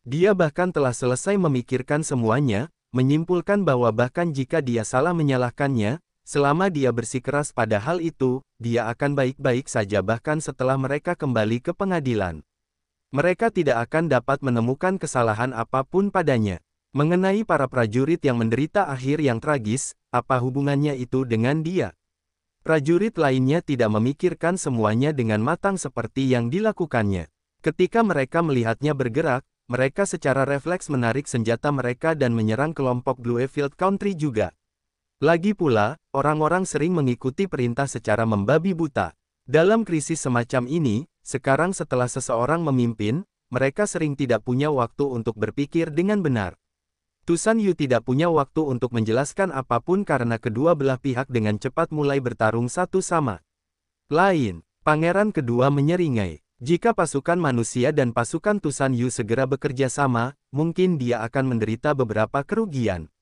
A: Dia bahkan telah selesai memikirkan semuanya, menyimpulkan bahwa bahkan jika dia salah menyalahkannya, selama dia bersikeras pada hal itu, dia akan baik-baik saja bahkan setelah mereka kembali ke pengadilan. Mereka tidak akan dapat menemukan kesalahan apapun padanya. Mengenai para prajurit yang menderita akhir yang tragis, apa hubungannya itu dengan dia? Prajurit lainnya tidak memikirkan semuanya dengan matang seperti yang dilakukannya. Ketika mereka melihatnya bergerak, mereka secara refleks menarik senjata mereka dan menyerang kelompok Bluefield Country juga. Lagi pula, orang-orang sering mengikuti perintah secara membabi buta. Dalam krisis semacam ini, sekarang setelah seseorang memimpin, mereka sering tidak punya waktu untuk berpikir dengan benar. Tusan Yu tidak punya waktu untuk menjelaskan apapun karena kedua belah pihak dengan cepat mulai bertarung satu sama lain. Pangeran kedua menyeringai. Jika pasukan manusia dan pasukan Tusan Yu segera bekerja sama, mungkin dia akan menderita beberapa kerugian.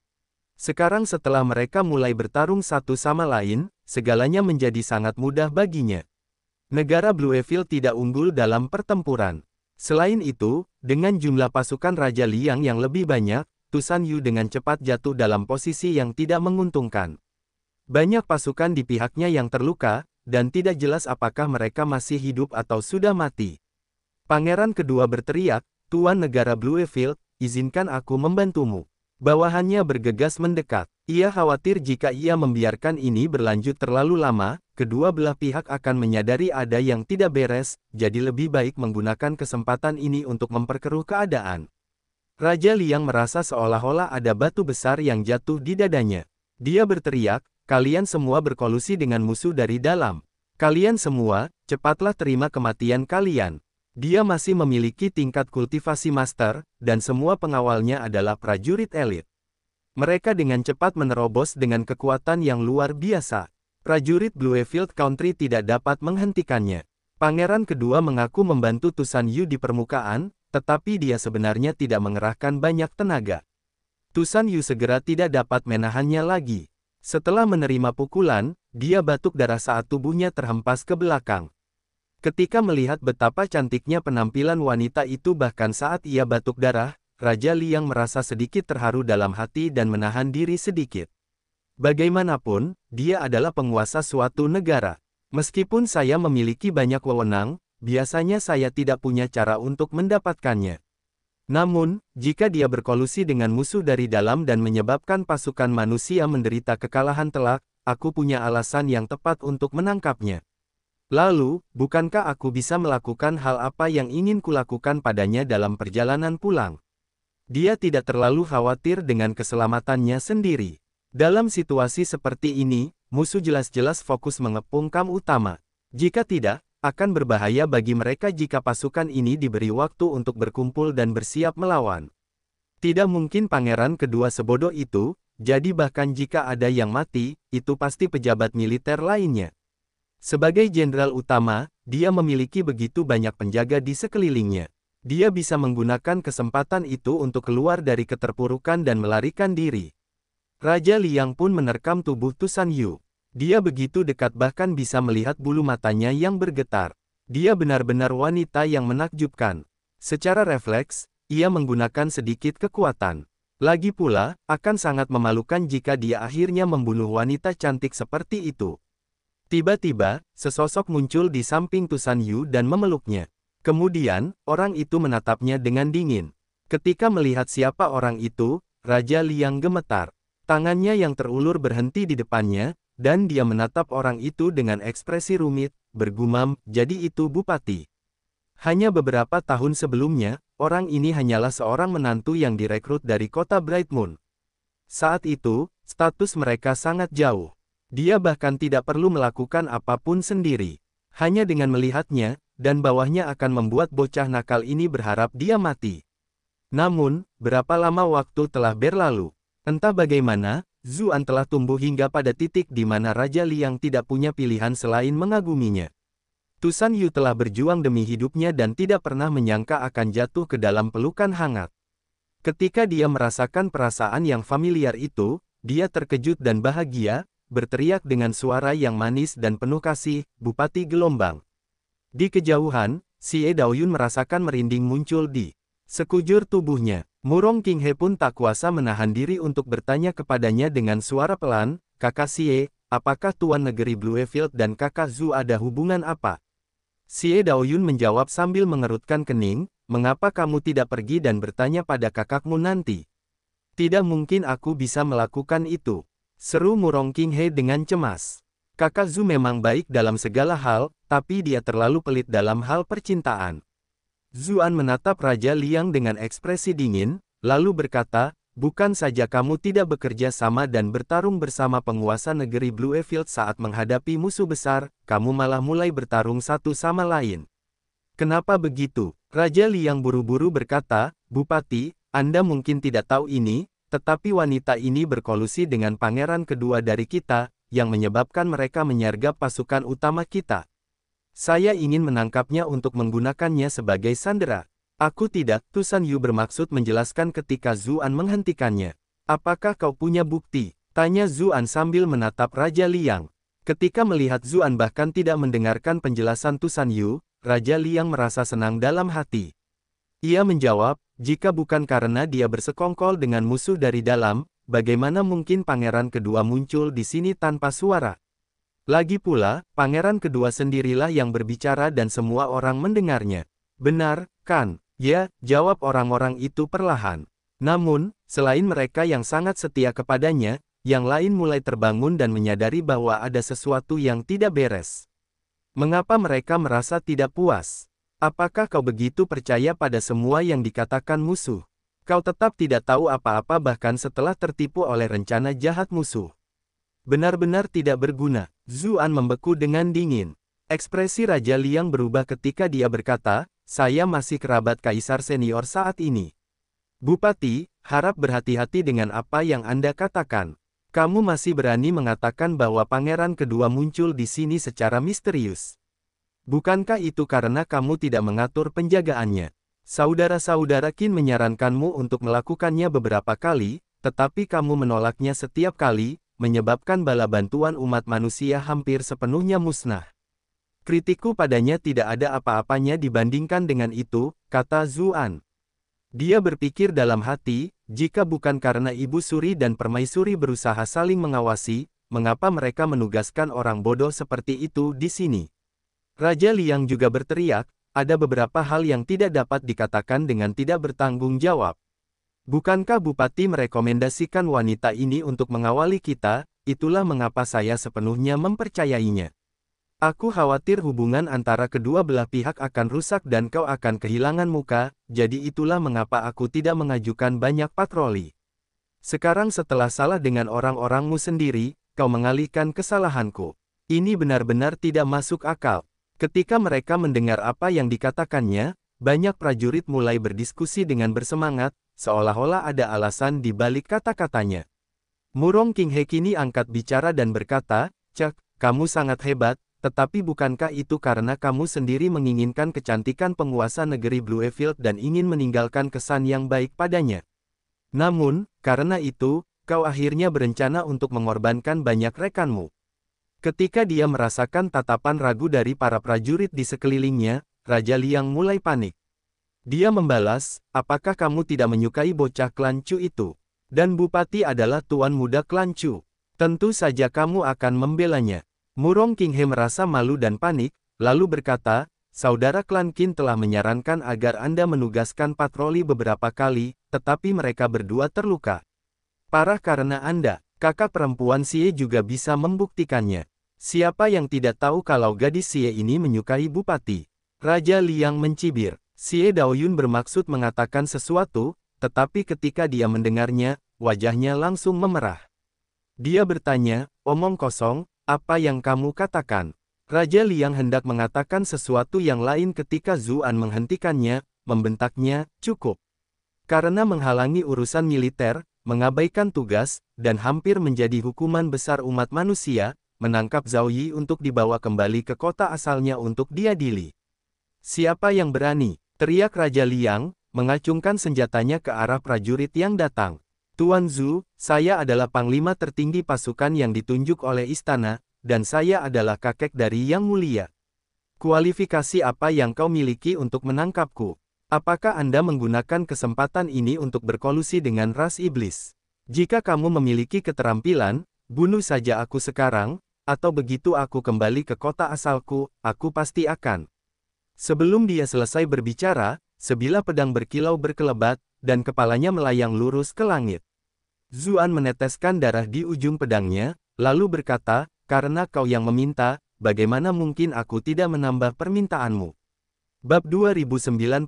A: Sekarang setelah mereka mulai bertarung satu sama lain, segalanya menjadi sangat mudah baginya. Negara Bluefield tidak unggul dalam pertempuran. Selain itu, dengan jumlah pasukan Raja Liang yang lebih banyak, Tusan Yu dengan cepat jatuh dalam posisi yang tidak menguntungkan. Banyak pasukan di pihaknya yang terluka, dan tidak jelas apakah mereka masih hidup atau sudah mati. Pangeran kedua berteriak, "Tuan Negara Bluefield, izinkan aku membantumu." Bawahannya bergegas mendekat. Ia khawatir jika ia membiarkan ini berlanjut terlalu lama, kedua belah pihak akan menyadari ada yang tidak beres, jadi lebih baik menggunakan kesempatan ini untuk memperkeruh keadaan. Raja Liang merasa seolah-olah ada batu besar yang jatuh di dadanya. Dia berteriak, "Kalian semua berkolusi dengan musuh dari dalam. Kalian semua, cepatlah terima kematian kalian." Dia masih memiliki tingkat kultivasi master, dan semua pengawalnya adalah prajurit elit. Mereka dengan cepat menerobos dengan kekuatan yang luar biasa. Prajurit Bluefield Country tidak dapat menghentikannya. Pangeran kedua mengaku membantu Tusan Yu di permukaan, tetapi dia sebenarnya tidak mengerahkan banyak tenaga. Tusan Yu segera tidak dapat menahannya lagi. Setelah menerima pukulan, dia batuk darah saat tubuhnya terhempas ke belakang. Ketika melihat betapa cantiknya penampilan wanita itu bahkan saat ia batuk darah, Raja Liang merasa sedikit terharu dalam hati dan menahan diri sedikit. Bagaimanapun, dia adalah penguasa suatu negara. Meskipun saya memiliki banyak wewenang, biasanya saya tidak punya cara untuk mendapatkannya. Namun, jika dia berkolusi dengan musuh dari dalam dan menyebabkan pasukan manusia menderita kekalahan telak, aku punya alasan yang tepat untuk menangkapnya. Lalu, bukankah aku bisa melakukan hal apa yang ingin kulakukan padanya dalam perjalanan pulang? Dia tidak terlalu khawatir dengan keselamatannya sendiri. Dalam situasi seperti ini, musuh jelas-jelas fokus mengepung kamp utama. Jika tidak, akan berbahaya bagi mereka jika pasukan ini diberi waktu untuk berkumpul dan bersiap melawan. Tidak mungkin pangeran kedua sebodoh itu, jadi bahkan jika ada yang mati, itu pasti pejabat militer lainnya. Sebagai jenderal utama, dia memiliki begitu banyak penjaga di sekelilingnya. Dia bisa menggunakan kesempatan itu untuk keluar dari keterpurukan dan melarikan diri. Raja Liang pun menerkam tubuh Tusan Yu. Dia begitu dekat bahkan bisa melihat bulu matanya yang bergetar. Dia benar-benar wanita yang menakjubkan. Secara refleks, ia menggunakan sedikit kekuatan. Lagi pula, akan sangat memalukan jika dia akhirnya membunuh wanita cantik seperti itu. Tiba-tiba, sesosok muncul di samping Tusan Yu dan memeluknya. Kemudian, orang itu menatapnya dengan dingin. Ketika melihat siapa orang itu, Raja Liang gemetar. Tangannya yang terulur berhenti di depannya, dan dia menatap orang itu dengan ekspresi rumit, bergumam, jadi itu Bupati. Hanya beberapa tahun sebelumnya, orang ini hanyalah seorang menantu yang direkrut dari kota Brightmoon. Saat itu, status mereka sangat jauh. Dia bahkan tidak perlu melakukan apapun sendiri. Hanya dengan melihatnya, dan bawahnya akan membuat bocah nakal ini berharap dia mati. Namun, berapa lama waktu telah berlalu? Entah bagaimana, Zuan telah tumbuh hingga pada titik di mana Raja Liang tidak punya pilihan selain mengaguminya. Tusan Yu telah berjuang demi hidupnya dan tidak pernah menyangka akan jatuh ke dalam pelukan hangat. Ketika dia merasakan perasaan yang familiar itu, dia terkejut dan bahagia, berteriak dengan suara yang manis dan penuh kasih, "Bupati Gelombang." Di kejauhan, Xie Daoyun merasakan merinding muncul di sekujur tubuhnya. Murong Qinghe pun tak kuasa menahan diri untuk bertanya kepadanya dengan suara pelan, "Kakak Xie, apakah Tuan Negeri Bluefield dan Kakak Zhu ada hubungan apa?" Xie Daoyun menjawab sambil mengerutkan kening, "Mengapa kamu tidak pergi dan bertanya pada kakakmu nanti?" "Tidak mungkin aku bisa melakukan itu," seru Murong Qinghe dengan cemas. "Kakak Zhu memang baik dalam segala hal, tapi dia terlalu pelit dalam hal percintaan." Zuan menatap Raja Liang dengan ekspresi dingin, lalu berkata, "Bukan saja kamu tidak bekerja sama dan bertarung bersama penguasa negeri Bluefield saat menghadapi musuh besar, kamu malah mulai bertarung satu sama lain. Kenapa begitu?" Raja Liang buru-buru berkata, "Bupati, Anda mungkin tidak tahu ini, tetapi wanita ini berkolusi dengan pangeran kedua dari kita, yang menyebabkan mereka menyergap pasukan utama kita. Saya ingin menangkapnya untuk menggunakannya sebagai sandera." "Aku tidak," Tusan Yu bermaksud menjelaskan ketika Zuan menghentikannya. "Apakah kau punya bukti?" tanya Zuan sambil menatap Raja Liang. Ketika melihat Zuan bahkan tidak mendengarkan penjelasan Tusan Yu, Raja Liang merasa senang dalam hati. Ia menjawab, "Jika bukan karena dia bersekongkol dengan musuh dari dalam, bagaimana mungkin pangeran kedua muncul di sini tanpa suara? Lagi pula, pangeran kedua sendirilah yang berbicara dan semua orang mendengarnya." "Benar, kan?" "Ya," jawab orang-orang itu perlahan. Namun, selain mereka yang sangat setia kepadanya, yang lain mulai terbangun dan menyadari bahwa ada sesuatu yang tidak beres. Mengapa mereka merasa tidak puas? "Apakah kau begitu percaya pada semua yang dikatakan musuh? Kau tetap tidak tahu apa-apa bahkan setelah tertipu oleh rencana jahat musuh. Benar-benar tidak berguna." Zuan membeku dengan dingin. Ekspresi Raja Liang berubah ketika dia berkata, "Saya masih kerabat kaisar senior saat ini. Bupati, harap berhati-hati dengan apa yang Anda katakan. Kamu masih berani mengatakan bahwa pangeran kedua muncul di sini secara misterius. Bukankah itu karena kamu tidak mengatur penjagaannya? Saudara-saudara Qin menyarankanmu untuk melakukannya beberapa kali, tetapi kamu menolaknya setiap kali, menyebabkan bala bantuan umat manusia hampir sepenuhnya musnah. Kritikku padanya tidak ada apa-apanya dibandingkan dengan itu," kata Zuan. Dia berpikir dalam hati, jika bukan karena Ibu Suri dan Permaisuri berusaha saling mengawasi, mengapa mereka menugaskan orang bodoh seperti itu di sini? Raja Liang juga berteriak, "Ada beberapa hal yang tidak dapat dikatakan dengan tidak bertanggung jawab. Bukankah Bupati merekomendasikan wanita ini untuk mengawali kita? Itulah mengapa saya sepenuhnya mempercayainya. Aku khawatir hubungan antara kedua belah pihak akan rusak dan kau akan kehilangan muka, jadi itulah mengapa aku tidak mengajukan banyak patroli. Sekarang setelah salah dengan orang-orangmu sendiri, kau mengalihkan kesalahanku. Ini benar-benar tidak masuk akal." Ketika mereka mendengar apa yang dikatakannya, banyak prajurit mulai berdiskusi dengan bersemangat, seolah-olah ada alasan di balik kata-katanya. Murong Qinghe kini angkat bicara dan berkata, "Cek, kamu sangat hebat, tetapi bukankah itu karena kamu sendiri menginginkan kecantikan penguasa negeri Bluefield dan ingin meninggalkan kesan yang baik padanya? Namun, karena itu, kau akhirnya berencana untuk mengorbankan banyak rekanmu." Ketika dia merasakan tatapan ragu dari para prajurit di sekelilingnya, Raja Liang mulai panik. Dia membalas, "Apakah kamu tidak menyukai bocah klan Chu itu? Dan Bupati adalah tuan muda klan Chu. Tentu saja kamu akan membelanya." Murong Qinghe merasa malu dan panik, lalu berkata, "Saudara klan Qin telah menyarankan agar Anda menugaskan patroli beberapa kali, tetapi mereka berdua terluka. Parah karena Anda." Kakak perempuan Xie juga bisa membuktikannya. Siapa yang tidak tahu kalau gadis Xie ini menyukai bupati? Raja Liang mencibir. Xie Daoyun bermaksud mengatakan sesuatu, tetapi ketika dia mendengarnya, wajahnya langsung memerah. Dia bertanya, omong kosong, apa yang kamu katakan? Raja Liang hendak mengatakan sesuatu yang lain ketika Zuan menghentikannya, membentaknya, cukup. Karena menghalangi urusan militer, mengabaikan tugas, dan hampir menjadi hukuman besar umat manusia, menangkap Zhao Yi untuk dibawa kembali ke kota asalnya untuk diadili. Siapa yang berani? Teriak Raja Liang, mengacungkan senjatanya ke arah prajurit yang datang. Tuan Zhu, saya adalah panglima tertinggi pasukan yang ditunjuk oleh istana, dan saya adalah kakek dari Yang Mulia. Kualifikasi apa yang kau miliki untuk menangkapku? Apakah Anda menggunakan kesempatan ini untuk berkolusi dengan ras iblis? Jika kamu memiliki keterampilan, bunuh saja aku sekarang, atau begitu aku kembali ke kota asalku, aku pasti akan. Sebelum dia selesai berbicara, sebilah pedang berkilau berkelebat, dan kepalanya melayang lurus ke langit. Zuan meneteskan darah di ujung pedangnya, lalu berkata, karena kau yang meminta, bagaimana mungkin aku tidak menambah permintaanmu? Bab 2094,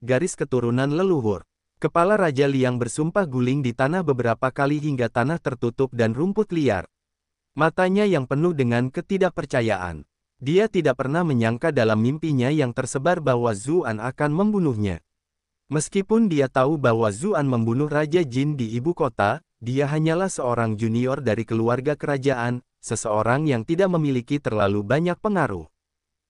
A: Garis Keturunan Leluhur. Kepala Raja Liang bersumpah guling di tanah beberapa kali hingga tanah tertutup dan rumput liar. Matanya yang penuh dengan ketidakpercayaan. Dia tidak pernah menyangka dalam mimpinya yang tersebar bahwa Zuan akan membunuhnya. Meskipun dia tahu bahwa Zuan membunuh Raja Jin di ibu kota, dia hanyalah seorang junior dari keluarga kerajaan, seseorang yang tidak memiliki terlalu banyak pengaruh.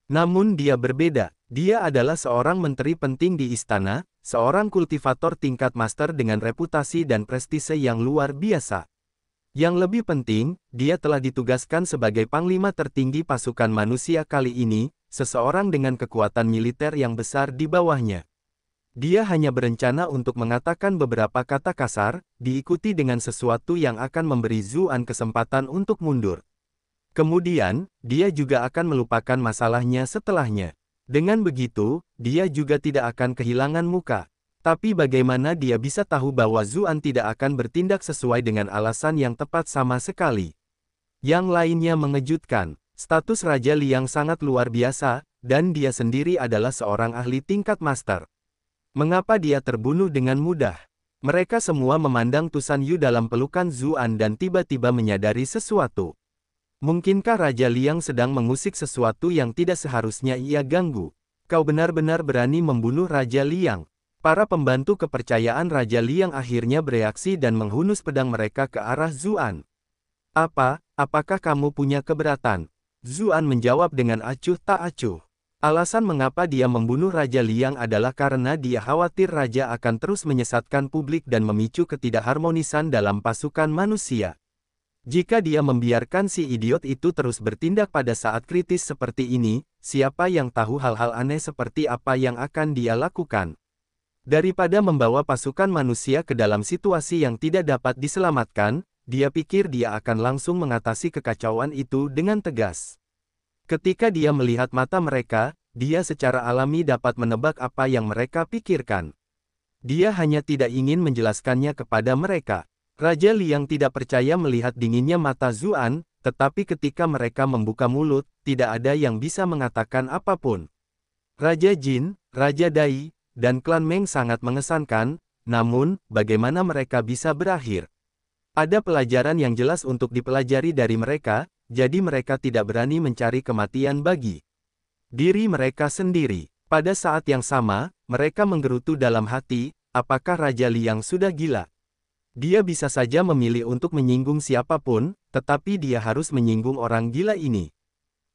A: Namun dia berbeda. Dia adalah seorang menteri penting di istana, seorang kultivator tingkat master dengan reputasi dan prestise yang luar biasa. Yang lebih penting, dia telah ditugaskan sebagai panglima tertinggi pasukan manusia kali ini, seseorang dengan kekuatan militer yang besar di bawahnya. Dia hanya berencana untuk mengatakan beberapa kata kasar, diikuti dengan sesuatu yang akan memberi Zuan kesempatan untuk mundur. Kemudian, dia juga akan melupakan masalahnya setelahnya. Dengan begitu, dia juga tidak akan kehilangan muka. Tapi bagaimana dia bisa tahu bahwa Zuan tidak akan bertindak sesuai dengan alasan yang tepat sama sekali? Yang lainnya mengejutkan, status Raja Liang sangat luar biasa, dan dia sendiri adalah seorang ahli tingkat master. Mengapa dia terbunuh dengan mudah? Mereka semua memandang Tusan Yu dalam pelukan Zuan dan tiba-tiba menyadari sesuatu. Mungkinkah Raja Liang sedang mengusik sesuatu yang tidak seharusnya ia ganggu? Kau benar-benar berani membunuh Raja Liang. Para pembantu kepercayaan Raja Liang akhirnya bereaksi dan menghunus pedang mereka ke arah Zuan. Apakah kamu punya keberatan? Zuan menjawab dengan acuh tak acuh. Alasan mengapa dia membunuh Raja Liang adalah karena dia khawatir Raja akan terus menyesatkan publik dan memicu ketidakharmonisan dalam pasukan manusia. Jika dia membiarkan si idiot itu terus bertindak pada saat kritis seperti ini, siapa yang tahu hal-hal aneh seperti apa yang akan dia lakukan? Daripada membawa pasukan manusia ke dalam situasi yang tidak dapat diselamatkan, dia pikir dia akan langsung mengatasi kekacauan itu dengan tegas. Ketika dia melihat mata mereka, dia secara alami dapat menebak apa yang mereka pikirkan. Dia hanya tidak ingin menjelaskannya kepada mereka. Raja Liang tidak percaya melihat dinginnya mata Zuan, tetapi ketika mereka membuka mulut, tidak ada yang bisa mengatakan apapun. Raja Jin, Raja Dai, dan klan Meng sangat mengesankan, namun, bagaimana mereka bisa berakhir? Ada pelajaran yang jelas untuk dipelajari dari mereka, jadi mereka tidak berani mencari kematian bagi diri mereka sendiri. Pada saat yang sama, mereka menggerutu dalam hati, apakah Raja Liang sudah gila? Dia bisa saja memilih untuk menyinggung siapapun, tetapi dia harus menyinggung orang gila ini.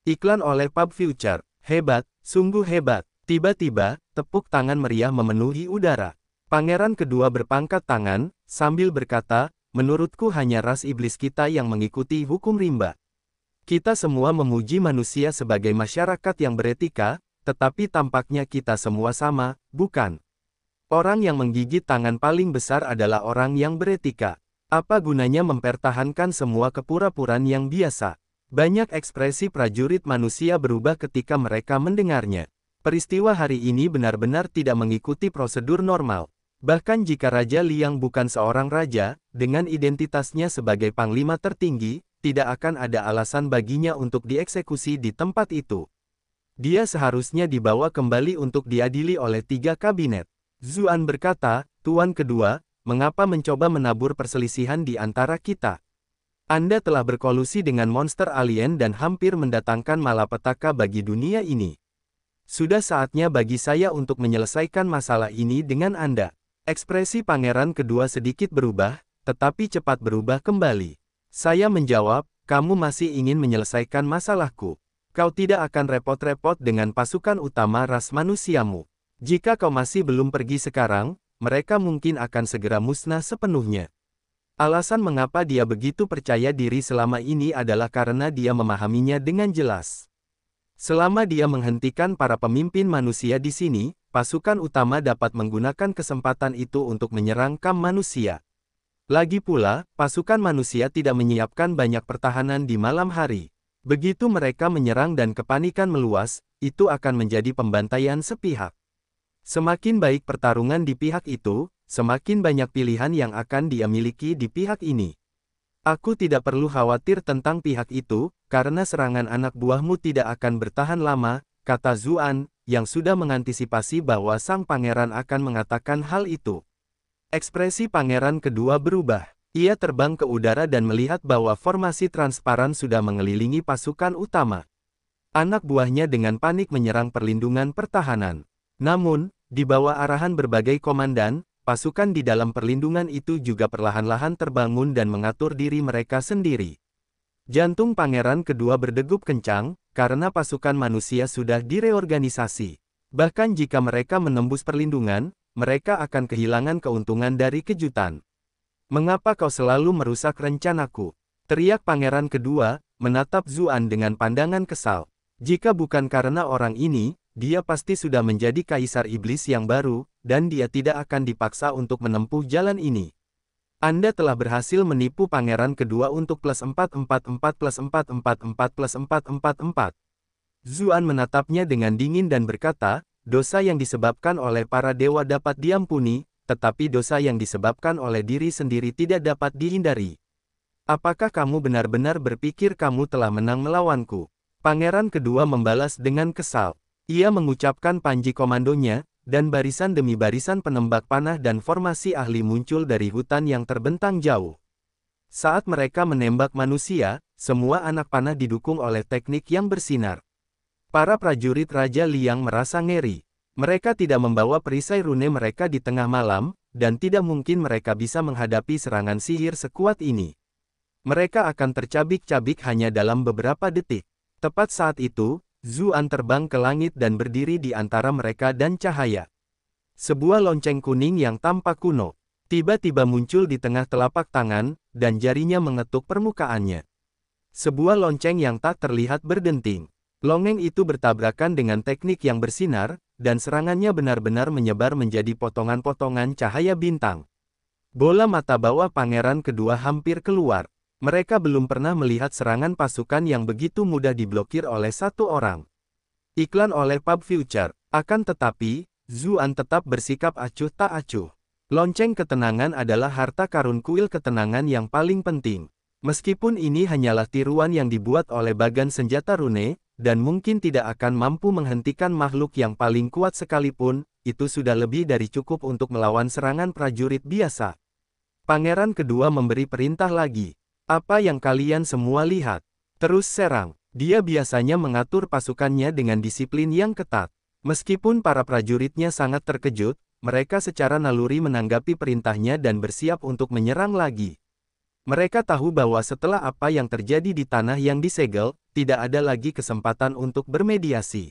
A: Iklan oleh Pub Future. Hebat, sungguh hebat. Tiba-tiba, tepuk tangan meriah memenuhi udara. Pangeran kedua berpangkat tangan, sambil berkata, menurutku hanya ras iblis kita yang mengikuti hukum rimba. Kita semua memuji manusia sebagai masyarakat yang beretika, tetapi tampaknya kita semua sama, bukan? Orang yang menggigit tangan paling besar adalah orang yang beretika. Apa gunanya mempertahankan semua kepura-puraan yang biasa? Banyak ekspresi prajurit manusia berubah ketika mereka mendengarnya. Peristiwa hari ini benar-benar tidak mengikuti prosedur normal. Bahkan jika Raja Liang bukan seorang raja, dengan identitasnya sebagai panglima tertinggi, tidak akan ada alasan baginya untuk dieksekusi di tempat itu. Dia seharusnya dibawa kembali untuk diadili oleh 3 kabinet. Zuan berkata, Tuan kedua, mengapa mencoba menabur perselisihan di antara kita? Anda telah berkolusi dengan monster alien dan hampir mendatangkan malapetaka bagi dunia ini. Sudah saatnya bagi saya untuk menyelesaikan masalah ini dengan Anda. Ekspresi pangeran kedua sedikit berubah, tetapi cepat berubah kembali. Saya menjawab, kamu masih ingin menyelesaikan masalahku. Kau tidak akan repot-repot dengan pasukan utama ras manusiamu. Jika kau masih belum pergi sekarang, mereka mungkin akan segera musnah sepenuhnya. Alasan mengapa dia begitu percaya diri selama ini adalah karena dia memahaminya dengan jelas. Selama dia menghentikan para pemimpin manusia di sini, pasukan utama dapat menggunakan kesempatan itu untuk menyerang kamp manusia. Lagi pula, pasukan manusia tidak menyiapkan banyak pertahanan di malam hari. Begitu mereka menyerang dan kepanikan meluas, itu akan menjadi pembantaian sepihak. Semakin baik pertarungan di pihak itu, semakin banyak pilihan yang akan dia miliki di pihak ini. Aku tidak perlu khawatir tentang pihak itu, karena serangan anak buahmu tidak akan bertahan lama, kata Zuan, yang sudah mengantisipasi bahwa sang pangeran akan mengatakan hal itu. Ekspresi pangeran kedua berubah. Ia terbang ke udara dan melihat bahwa formasi transparan sudah mengelilingi pasukan utama. Anak buahnya dengan panik menyerang perlindungan pertahanan. Namun, di bawah arahan berbagai komandan, pasukan di dalam perlindungan itu juga perlahan-lahan terbangun dan mengatur diri mereka sendiri. Jantung pangeran kedua berdegup kencang, karena pasukan manusia sudah direorganisasi. Bahkan jika mereka menembus perlindungan, mereka akan kehilangan keuntungan dari kejutan. Mengapa kau selalu merusak rencanaku? Teriak pangeran kedua, menatap Zuan dengan pandangan kesal. Jika bukan karena orang ini, dia pasti sudah menjadi kaisar iblis yang baru, dan dia tidak akan dipaksa untuk menempuh jalan ini. Anda telah berhasil menipu pangeran kedua untuk +444+444+444. Zuan menatapnya dengan dingin dan berkata, dosa yang disebabkan oleh para dewa dapat diampuni, tetapi dosa yang disebabkan oleh diri sendiri tidak dapat dihindari. Apakah kamu benar-benar berpikir kamu telah menang melawanku? Pangeran kedua membalas dengan kesal. Ia mengucapkan panji komandonya, dan barisan demi barisan penembak panah dan formasi ahli muncul dari hutan yang terbentang jauh. Saat mereka menembak manusia, semua anak panah didukung oleh teknik yang bersinar. Para prajurit Raja Liang merasa ngeri. Mereka tidak membawa perisai rune mereka di tengah malam, dan tidak mungkin mereka bisa menghadapi serangan sihir sekuat ini. Mereka akan tercabik-cabik hanya dalam beberapa detik. Tepat saat itu, Zuan terbang ke langit dan berdiri di antara mereka dan cahaya. Sebuah lonceng kuning yang tampak kuno, tiba-tiba muncul di tengah telapak tangan, dan jarinya mengetuk permukaannya. Sebuah lonceng yang tak terlihat berdenting. Lonceng itu bertabrakan dengan teknik yang bersinar, dan serangannya benar-benar menyebar menjadi potongan-potongan cahaya bintang. Bola mata bawah pangeran kedua hampir keluar. Mereka belum pernah melihat serangan pasukan yang begitu mudah diblokir oleh satu orang. Iklan oleh Pub Future. Akan tetapi, Zuan tetap bersikap acuh tak acuh. Lonceng ketenangan adalah harta karun kuil ketenangan yang paling penting. Meskipun ini hanyalah tiruan yang dibuat oleh bagan senjata rune, dan mungkin tidak akan mampu menghentikan makhluk yang paling kuat sekalipun, itu sudah lebih dari cukup untuk melawan serangan prajurit biasa. Pangeran kedua memberi perintah lagi. Apa yang kalian semua lihat? Terus serang. Dia biasanya mengatur pasukannya dengan disiplin yang ketat. Meskipun para prajuritnya sangat terkejut, mereka secara naluri menanggapi perintahnya dan bersiap untuk menyerang lagi. Mereka tahu bahwa setelah apa yang terjadi di tanah yang disegel, tidak ada lagi kesempatan untuk bermediasi.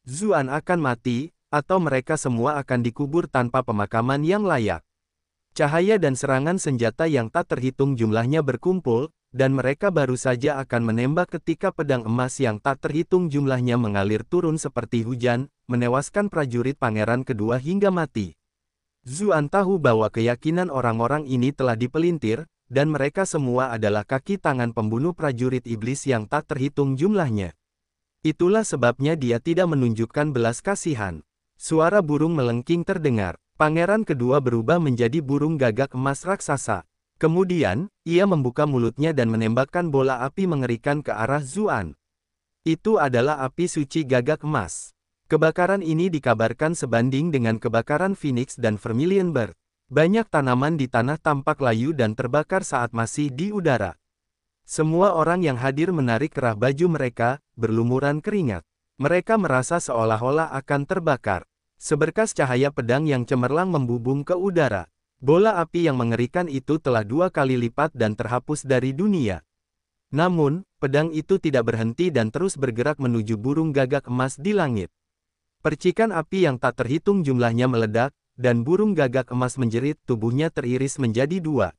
A: Zuan akan mati, atau mereka semua akan dikubur tanpa pemakaman yang layak. Cahaya dan serangan senjata yang tak terhitung jumlahnya berkumpul, dan mereka baru saja akan menembak ketika pedang emas yang tak terhitung jumlahnya mengalir turun seperti hujan, menewaskan prajurit pangeran kedua hingga mati. Zuan tahu bahwa keyakinan orang-orang ini telah dipelintir, dan mereka semua adalah kaki tangan pembunuh prajurit iblis yang tak terhitung jumlahnya. Itulah sebabnya dia tidak menunjukkan belas kasihan. Suara burung melengking terdengar. Pangeran kedua berubah menjadi burung gagak emas raksasa. Kemudian, ia membuka mulutnya dan menembakkan bola api mengerikan ke arah Zuan. Itu adalah api suci gagak emas. Kebakaran ini dikabarkan sebanding dengan kebakaran Phoenix dan Vermilion Bird. Banyak tanaman di tanah tampak layu dan terbakar saat masih di udara. Semua orang yang hadir menarik kerah baju mereka, berlumuran keringat. Mereka merasa seolah-olah akan terbakar. Seberkas cahaya pedang yang cemerlang membubung ke udara. Bola api yang mengerikan itu telah 2 kali lipat dan terhapus dari dunia. Namun, pedang itu tidak berhenti dan terus bergerak menuju burung gagak emas di langit. Percikan api yang tak terhitung jumlahnya meledak, dan burung gagak emas menjerit, tubuhnya teriris menjadi 2.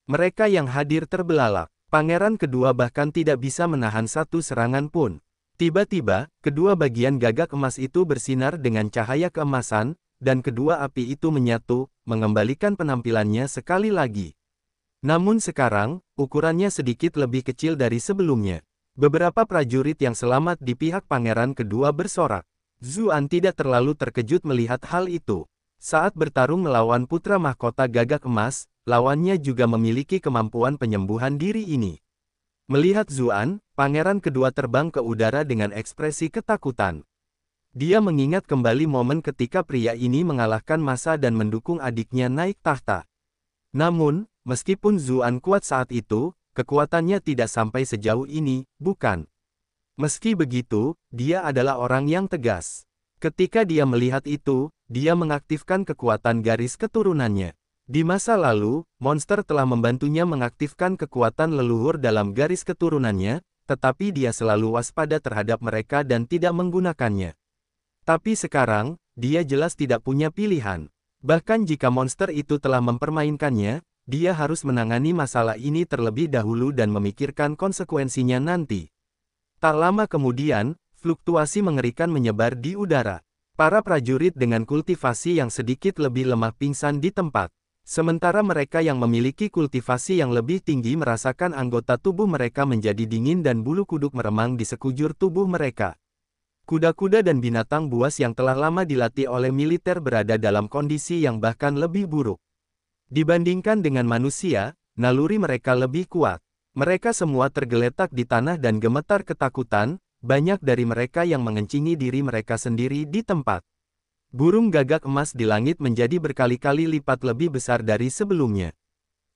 A: Mereka yang hadir terbelalak. Pangeran kedua bahkan tidak bisa menahan satu serangan pun. Tiba-tiba, kedua bagian gagak emas itu bersinar dengan cahaya keemasan, dan kedua api itu menyatu, mengembalikan penampilannya sekali lagi. Namun sekarang, ukurannya sedikit lebih kecil dari sebelumnya. Beberapa prajurit yang selamat di pihak pangeran kedua bersorak. Zuan tidak terlalu terkejut melihat hal itu. Saat bertarung melawan putra mahkota gagak emas, lawannya juga memiliki kemampuan penyembuhan diri ini. Melihat Zuan, pangeran kedua terbang ke udara dengan ekspresi ketakutan. Dia mengingat kembali momen ketika pria ini mengalahkan masa dan mendukung adiknya naik tahta. Namun, meskipun Zuan kuat saat itu, kekuatannya tidak sampai sejauh ini, bukan? Meski begitu, dia adalah orang yang tegas. Ketika dia melihat itu, dia mengaktifkan kekuatan garis keturunannya. Di masa lalu, monster telah membantunya mengaktifkan kekuatan leluhur dalam garis keturunannya, tetapi dia selalu waspada terhadap mereka dan tidak menggunakannya. Tapi sekarang, dia jelas tidak punya pilihan. Bahkan jika monster itu telah mempermainkannya, dia harus menangani masalah ini terlebih dahulu dan memikirkan konsekuensinya nanti. Tak lama kemudian, fluktuasi mengerikan menyebar di udara. Para prajurit dengan kultivasi yang sedikit lebih lemah pingsan di tempat. Sementara mereka yang memiliki kultivasi yang lebih tinggi merasakan anggota tubuh mereka menjadi dingin dan bulu kuduk meremang di sekujur tubuh mereka. Kuda-kuda dan binatang buas yang telah lama dilatih oleh militer berada dalam kondisi yang bahkan lebih buruk. Dibandingkan dengan manusia, naluri mereka lebih kuat. Mereka semua tergeletak di tanah dan gemetar ketakutan, banyak dari mereka yang mengencingi diri mereka sendiri di tempat. Burung gagak emas di langit menjadi berkali-kali lipat lebih besar dari sebelumnya.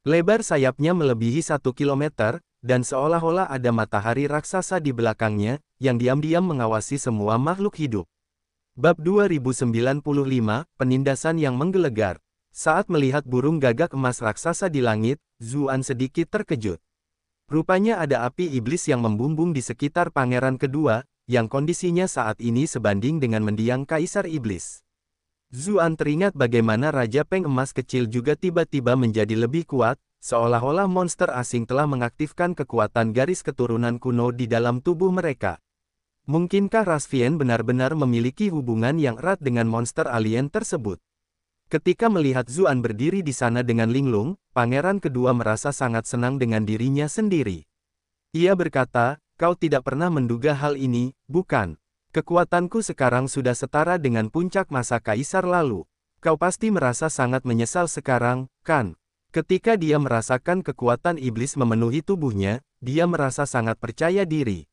A: Lebar sayapnya melebihi 1 kilometer, dan seolah-olah ada matahari raksasa di belakangnya, yang diam-diam mengawasi semua makhluk hidup. Bab 2095, Penindasan yang Menggelegar. Saat melihat burung gagak emas raksasa di langit, Zuan sedikit terkejut. Rupanya ada api iblis yang membumbung di sekitar pangeran kedua, yang kondisinya saat ini sebanding dengan mendiang kaisar iblis. Zuan teringat bagaimana Raja Peng emas kecil juga tiba-tiba menjadi lebih kuat, seolah-olah monster asing telah mengaktifkan kekuatan garis keturunan kuno di dalam tubuh mereka. Mungkinkah Rasvian benar-benar memiliki hubungan yang erat dengan monster alien tersebut? Ketika melihat Zuan berdiri di sana dengan linglung, pangeran kedua merasa sangat senang dengan dirinya sendiri. Ia berkata, "Kau tidak pernah menduga hal ini, bukan? Kekuatanku sekarang sudah setara dengan puncak masa kaisar lalu. Kau pasti merasa sangat menyesal sekarang, kan?" Ketika dia merasakan kekuatan iblis memenuhi tubuhnya, dia merasa sangat percaya diri.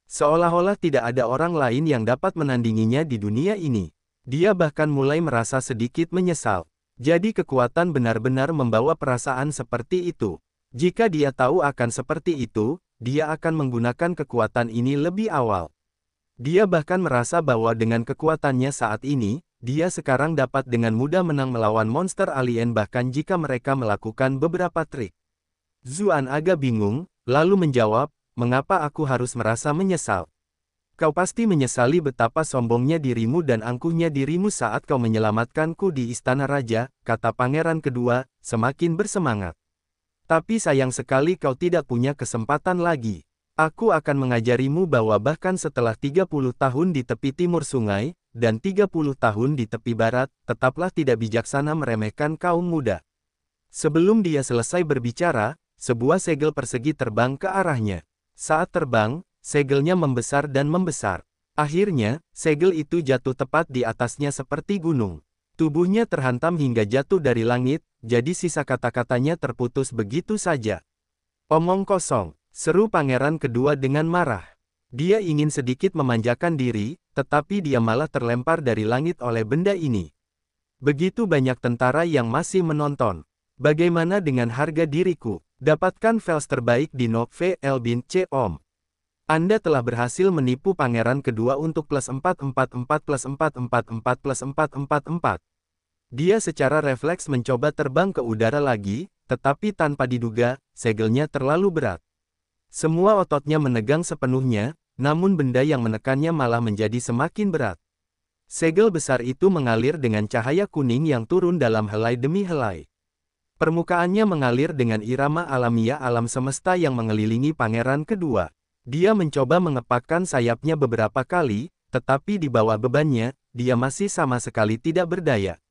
A: Seolah-olah tidak ada orang lain yang dapat menandinginya di dunia ini. Dia bahkan mulai merasa sedikit menyesal. Jadi kekuatan benar-benar membawa perasaan seperti itu. Jika dia tahu akan seperti itu, dia akan menggunakan kekuatan ini lebih awal. Dia bahkan merasa bahwa dengan kekuatannya saat ini, dia sekarang dapat dengan mudah menang melawan monster alien bahkan jika mereka melakukan beberapa trik. Zuan agak bingung, lalu menjawab, "Mengapa aku harus merasa menyesal? Kau pasti menyesali betapa sombongnya dirimu dan angkuhnya dirimu saat kau menyelamatkanku di istana raja," kata pangeran kedua, semakin bersemangat. "Tapi sayang sekali kau tidak punya kesempatan lagi. Aku akan mengajarimu bahwa bahkan setelah 30 tahun di tepi timur sungai, dan 30 tahun di tepi barat, tetaplah tidak bijaksana meremehkan kaum muda." Sebelum dia selesai berbicara, sebuah segel persegi terbang ke arahnya. Saat terbang, segelnya membesar dan membesar. Akhirnya, segel itu jatuh tepat di atasnya seperti gunung. Tubuhnya terhantam hingga jatuh dari langit, jadi sisa kata-katanya terputus begitu saja. Omong kosong, seru pangeran kedua dengan marah. Dia ingin sedikit memanjakan diri, tetapi dia malah terlempar dari langit oleh benda ini. Begitu banyak tentara yang masih menonton. Bagaimana dengan harga diriku? Dapatkan fails terbaik di Novel bin C. Om. Anda telah berhasil menipu pangeran kedua untuk plus 444 plus 444 plus 444. Dia secara refleks mencoba terbang ke udara lagi, tetapi tanpa diduga, segelnya terlalu berat. Semua ototnya menegang sepenuhnya, namun benda yang menekannya malah menjadi semakin berat. Segel besar itu mengalir dengan cahaya kuning yang turun dalam helai demi helai. Permukaannya mengalir dengan irama alamiah alam semesta yang mengelilingi pangeran kedua. Dia mencoba mengepakkan sayapnya beberapa kali, tetapi di bawah bebannya, dia masih sama sekali tidak berdaya.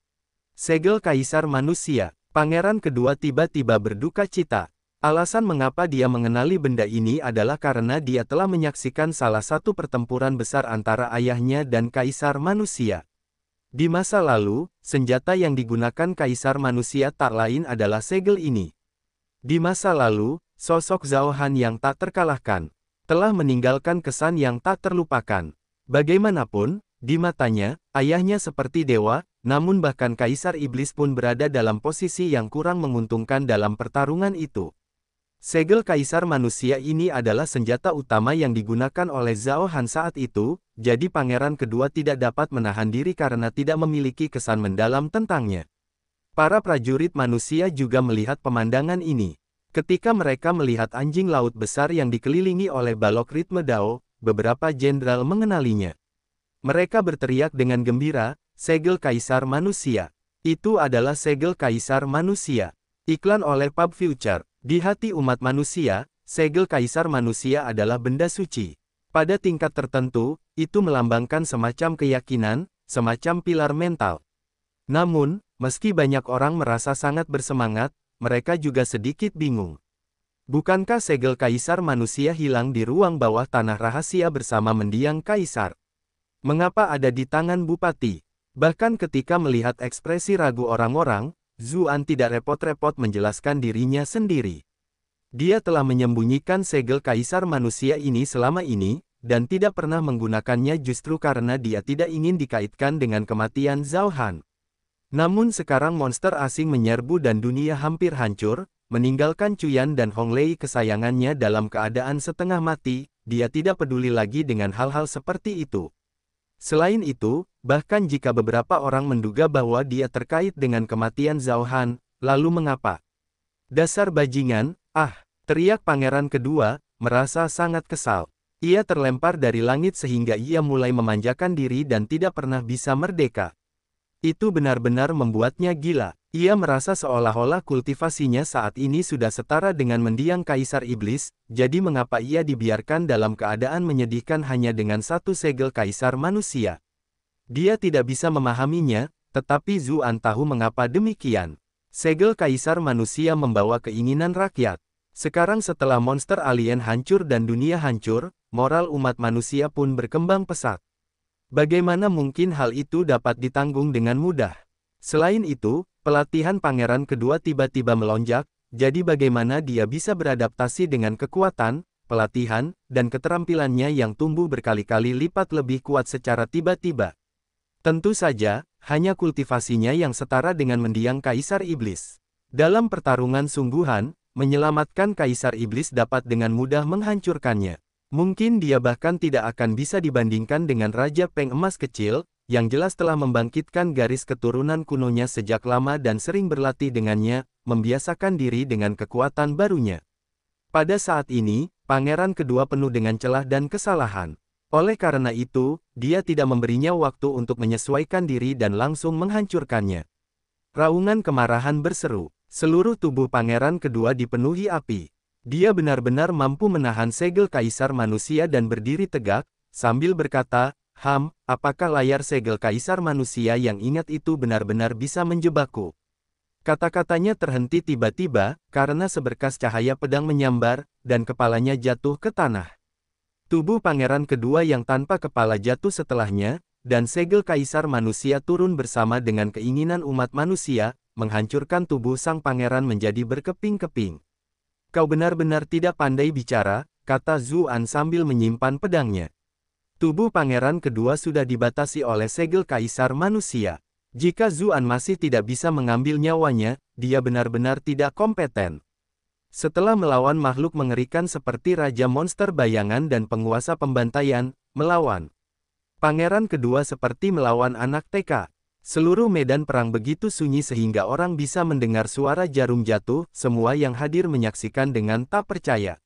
A: Segel Kaisar Manusia. Pangeran kedua tiba-tiba berduka cita. Alasan mengapa dia mengenali benda ini adalah karena dia telah menyaksikan salah satu pertempuran besar antara ayahnya dan Kaisar Manusia. Di masa lalu, senjata yang digunakan Kaisar Manusia tak lain adalah segel ini. Di masa lalu, sosok Zhao Han yang tak terkalahkan, telah meninggalkan kesan yang tak terlupakan. Bagaimanapun, di matanya, ayahnya seperti dewa, namun bahkan Kaisar Iblis pun berada dalam posisi yang kurang menguntungkan dalam pertarungan itu. Segel Kaisar Manusia ini adalah senjata utama yang digunakan oleh Zhao Han saat itu, jadi pangeran kedua tidak dapat menahan diri karena tidak memiliki kesan mendalam tentangnya. Para prajurit manusia juga melihat pemandangan ini. Ketika mereka melihat anjing laut besar yang dikelilingi oleh balok ritme Dao, beberapa jenderal mengenalinya. Mereka berteriak dengan gembira, segel Kaisar Manusia. Itu adalah segel Kaisar Manusia. Iklan oleh Pub Future. Di hati umat manusia, segel Kaisar Manusia adalah benda suci. Pada tingkat tertentu, itu melambangkan semacam keyakinan, semacam pilar mental. Namun, meski banyak orang merasa sangat bersemangat, mereka juga sedikit bingung. Bukankah segel Kaisar Manusia hilang di ruang bawah tanah rahasia bersama mendiang Kaisar? Mengapa ada di tangan Bupati? Bahkan ketika melihat ekspresi ragu orang-orang, Zuan tidak repot-repot menjelaskan dirinya sendiri. Dia telah menyembunyikan segel Kaisar Manusia ini selama ini, dan tidak pernah menggunakannya justru karena dia tidak ingin dikaitkan dengan kematian Zhao Han. Namun sekarang monster asing menyerbu dan dunia hampir hancur, meninggalkan Cuyan dan Hong Lei kesayangannya dalam keadaan setengah mati, dia tidak peduli lagi dengan hal-hal seperti itu. Selain itu, bahkan jika beberapa orang menduga bahwa dia terkait dengan kematian Zhao Han, lalu mengapa? Dasar bajingan, teriak pangeran kedua, merasa sangat kesal. Ia terlempar dari langit sehingga ia mulai memanjakan diri dan tidak pernah bisa merdeka. Itu benar-benar membuatnya gila. Ia merasa seolah-olah kultivasinya saat ini sudah setara dengan mendiang Kaisar Iblis, jadi mengapa ia dibiarkan dalam keadaan menyedihkan hanya dengan satu segel Kaisar Manusia? Dia tidak bisa memahaminya, tetapi Zuan tahu mengapa demikian. Segel Kaisar Manusia membawa keinginan rakyat. Sekarang setelah monster alien hancur dan dunia hancur, moral umat manusia pun berkembang pesat. Bagaimana mungkin hal itu dapat ditanggung dengan mudah? Selain itu, pelatihan pangeran kedua tiba-tiba melonjak, jadi bagaimana dia bisa beradaptasi dengan kekuatan, pelatihan, dan keterampilannya yang tumbuh berkali-kali lipat lebih kuat secara tiba-tiba. Tentu saja, hanya kultivasinya yang setara dengan mendiang Kaisar Iblis. Dalam pertarungan sungguhan, menyelamatkan Kaisar Iblis dapat dengan mudah menghancurkannya. Mungkin dia bahkan tidak akan bisa dibandingkan dengan Raja Peng Emas kecil, yang jelas telah membangkitkan garis keturunan kunonya sejak lama dan sering berlatih dengannya, membiasakan diri dengan kekuatan barunya. Pada saat ini, pangeran kedua penuh dengan celah dan kesalahan. Oleh karena itu, dia tidak memberinya waktu untuk menyesuaikan diri dan langsung menghancurkannya. Raungan kemarahan berseru. Seluruh tubuh pangeran kedua dipenuhi api. Dia benar-benar mampu menahan segel Kaisar Manusia dan berdiri tegak, sambil berkata, apakah layar segel Kaisar Manusia yang ingat itu benar-benar bisa menjebakku? Kata-katanya terhenti tiba-tiba, karena seberkas cahaya pedang menyambar, dan kepalanya jatuh ke tanah. Tubuh pangeran kedua yang tanpa kepala jatuh setelahnya, dan segel kaisar manusia turun bersama dengan keinginan umat manusia, menghancurkan tubuh sang pangeran menjadi berkeping-keping. Kau benar-benar tidak pandai bicara, kata Zuan sambil menyimpan pedangnya. Tubuh pangeran kedua sudah dibatasi oleh segel kaisar manusia. Jika Zuan masih tidak bisa mengambil nyawanya, dia benar-benar tidak kompeten. Setelah melawan makhluk mengerikan seperti Raja Monster Bayangan dan penguasa pembantaian, melawan pangeran kedua seperti melawan anak TK. Seluruh medan perang begitu sunyi sehingga orang bisa mendengar suara jarum jatuh, semua yang hadir menyaksikan dengan tak percaya.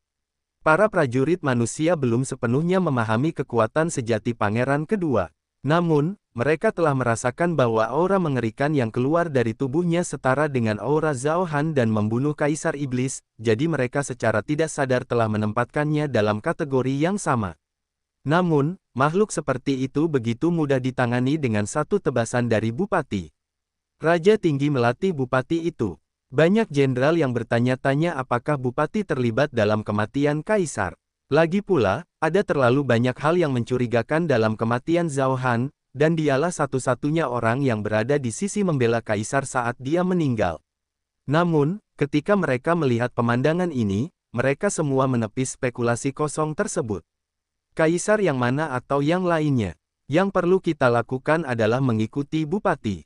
A: Para prajurit manusia belum sepenuhnya memahami kekuatan sejati pangeran kedua. Namun, mereka telah merasakan bahwa aura mengerikan yang keluar dari tubuhnya setara dengan aura Zhao Han dan membunuh Kaisar Iblis, jadi mereka secara tidak sadar telah menempatkannya dalam kategori yang sama. Namun, makhluk seperti itu begitu mudah ditangani dengan satu tebasan dari Bupati. Raja tinggi melatih Bupati itu. Banyak jenderal yang bertanya-tanya apakah Bupati terlibat dalam kematian Kaisar. Lagi pula, ada terlalu banyak hal yang mencurigakan dalam kematian Zhao Han, dan dialah satu-satunya orang yang berada di sisi membela Kaisar saat dia meninggal. Namun, ketika mereka melihat pemandangan ini, mereka semua menepis spekulasi kosong tersebut. Kaisar yang mana atau yang lainnya? Yang perlu kita lakukan adalah mengikuti Bupati.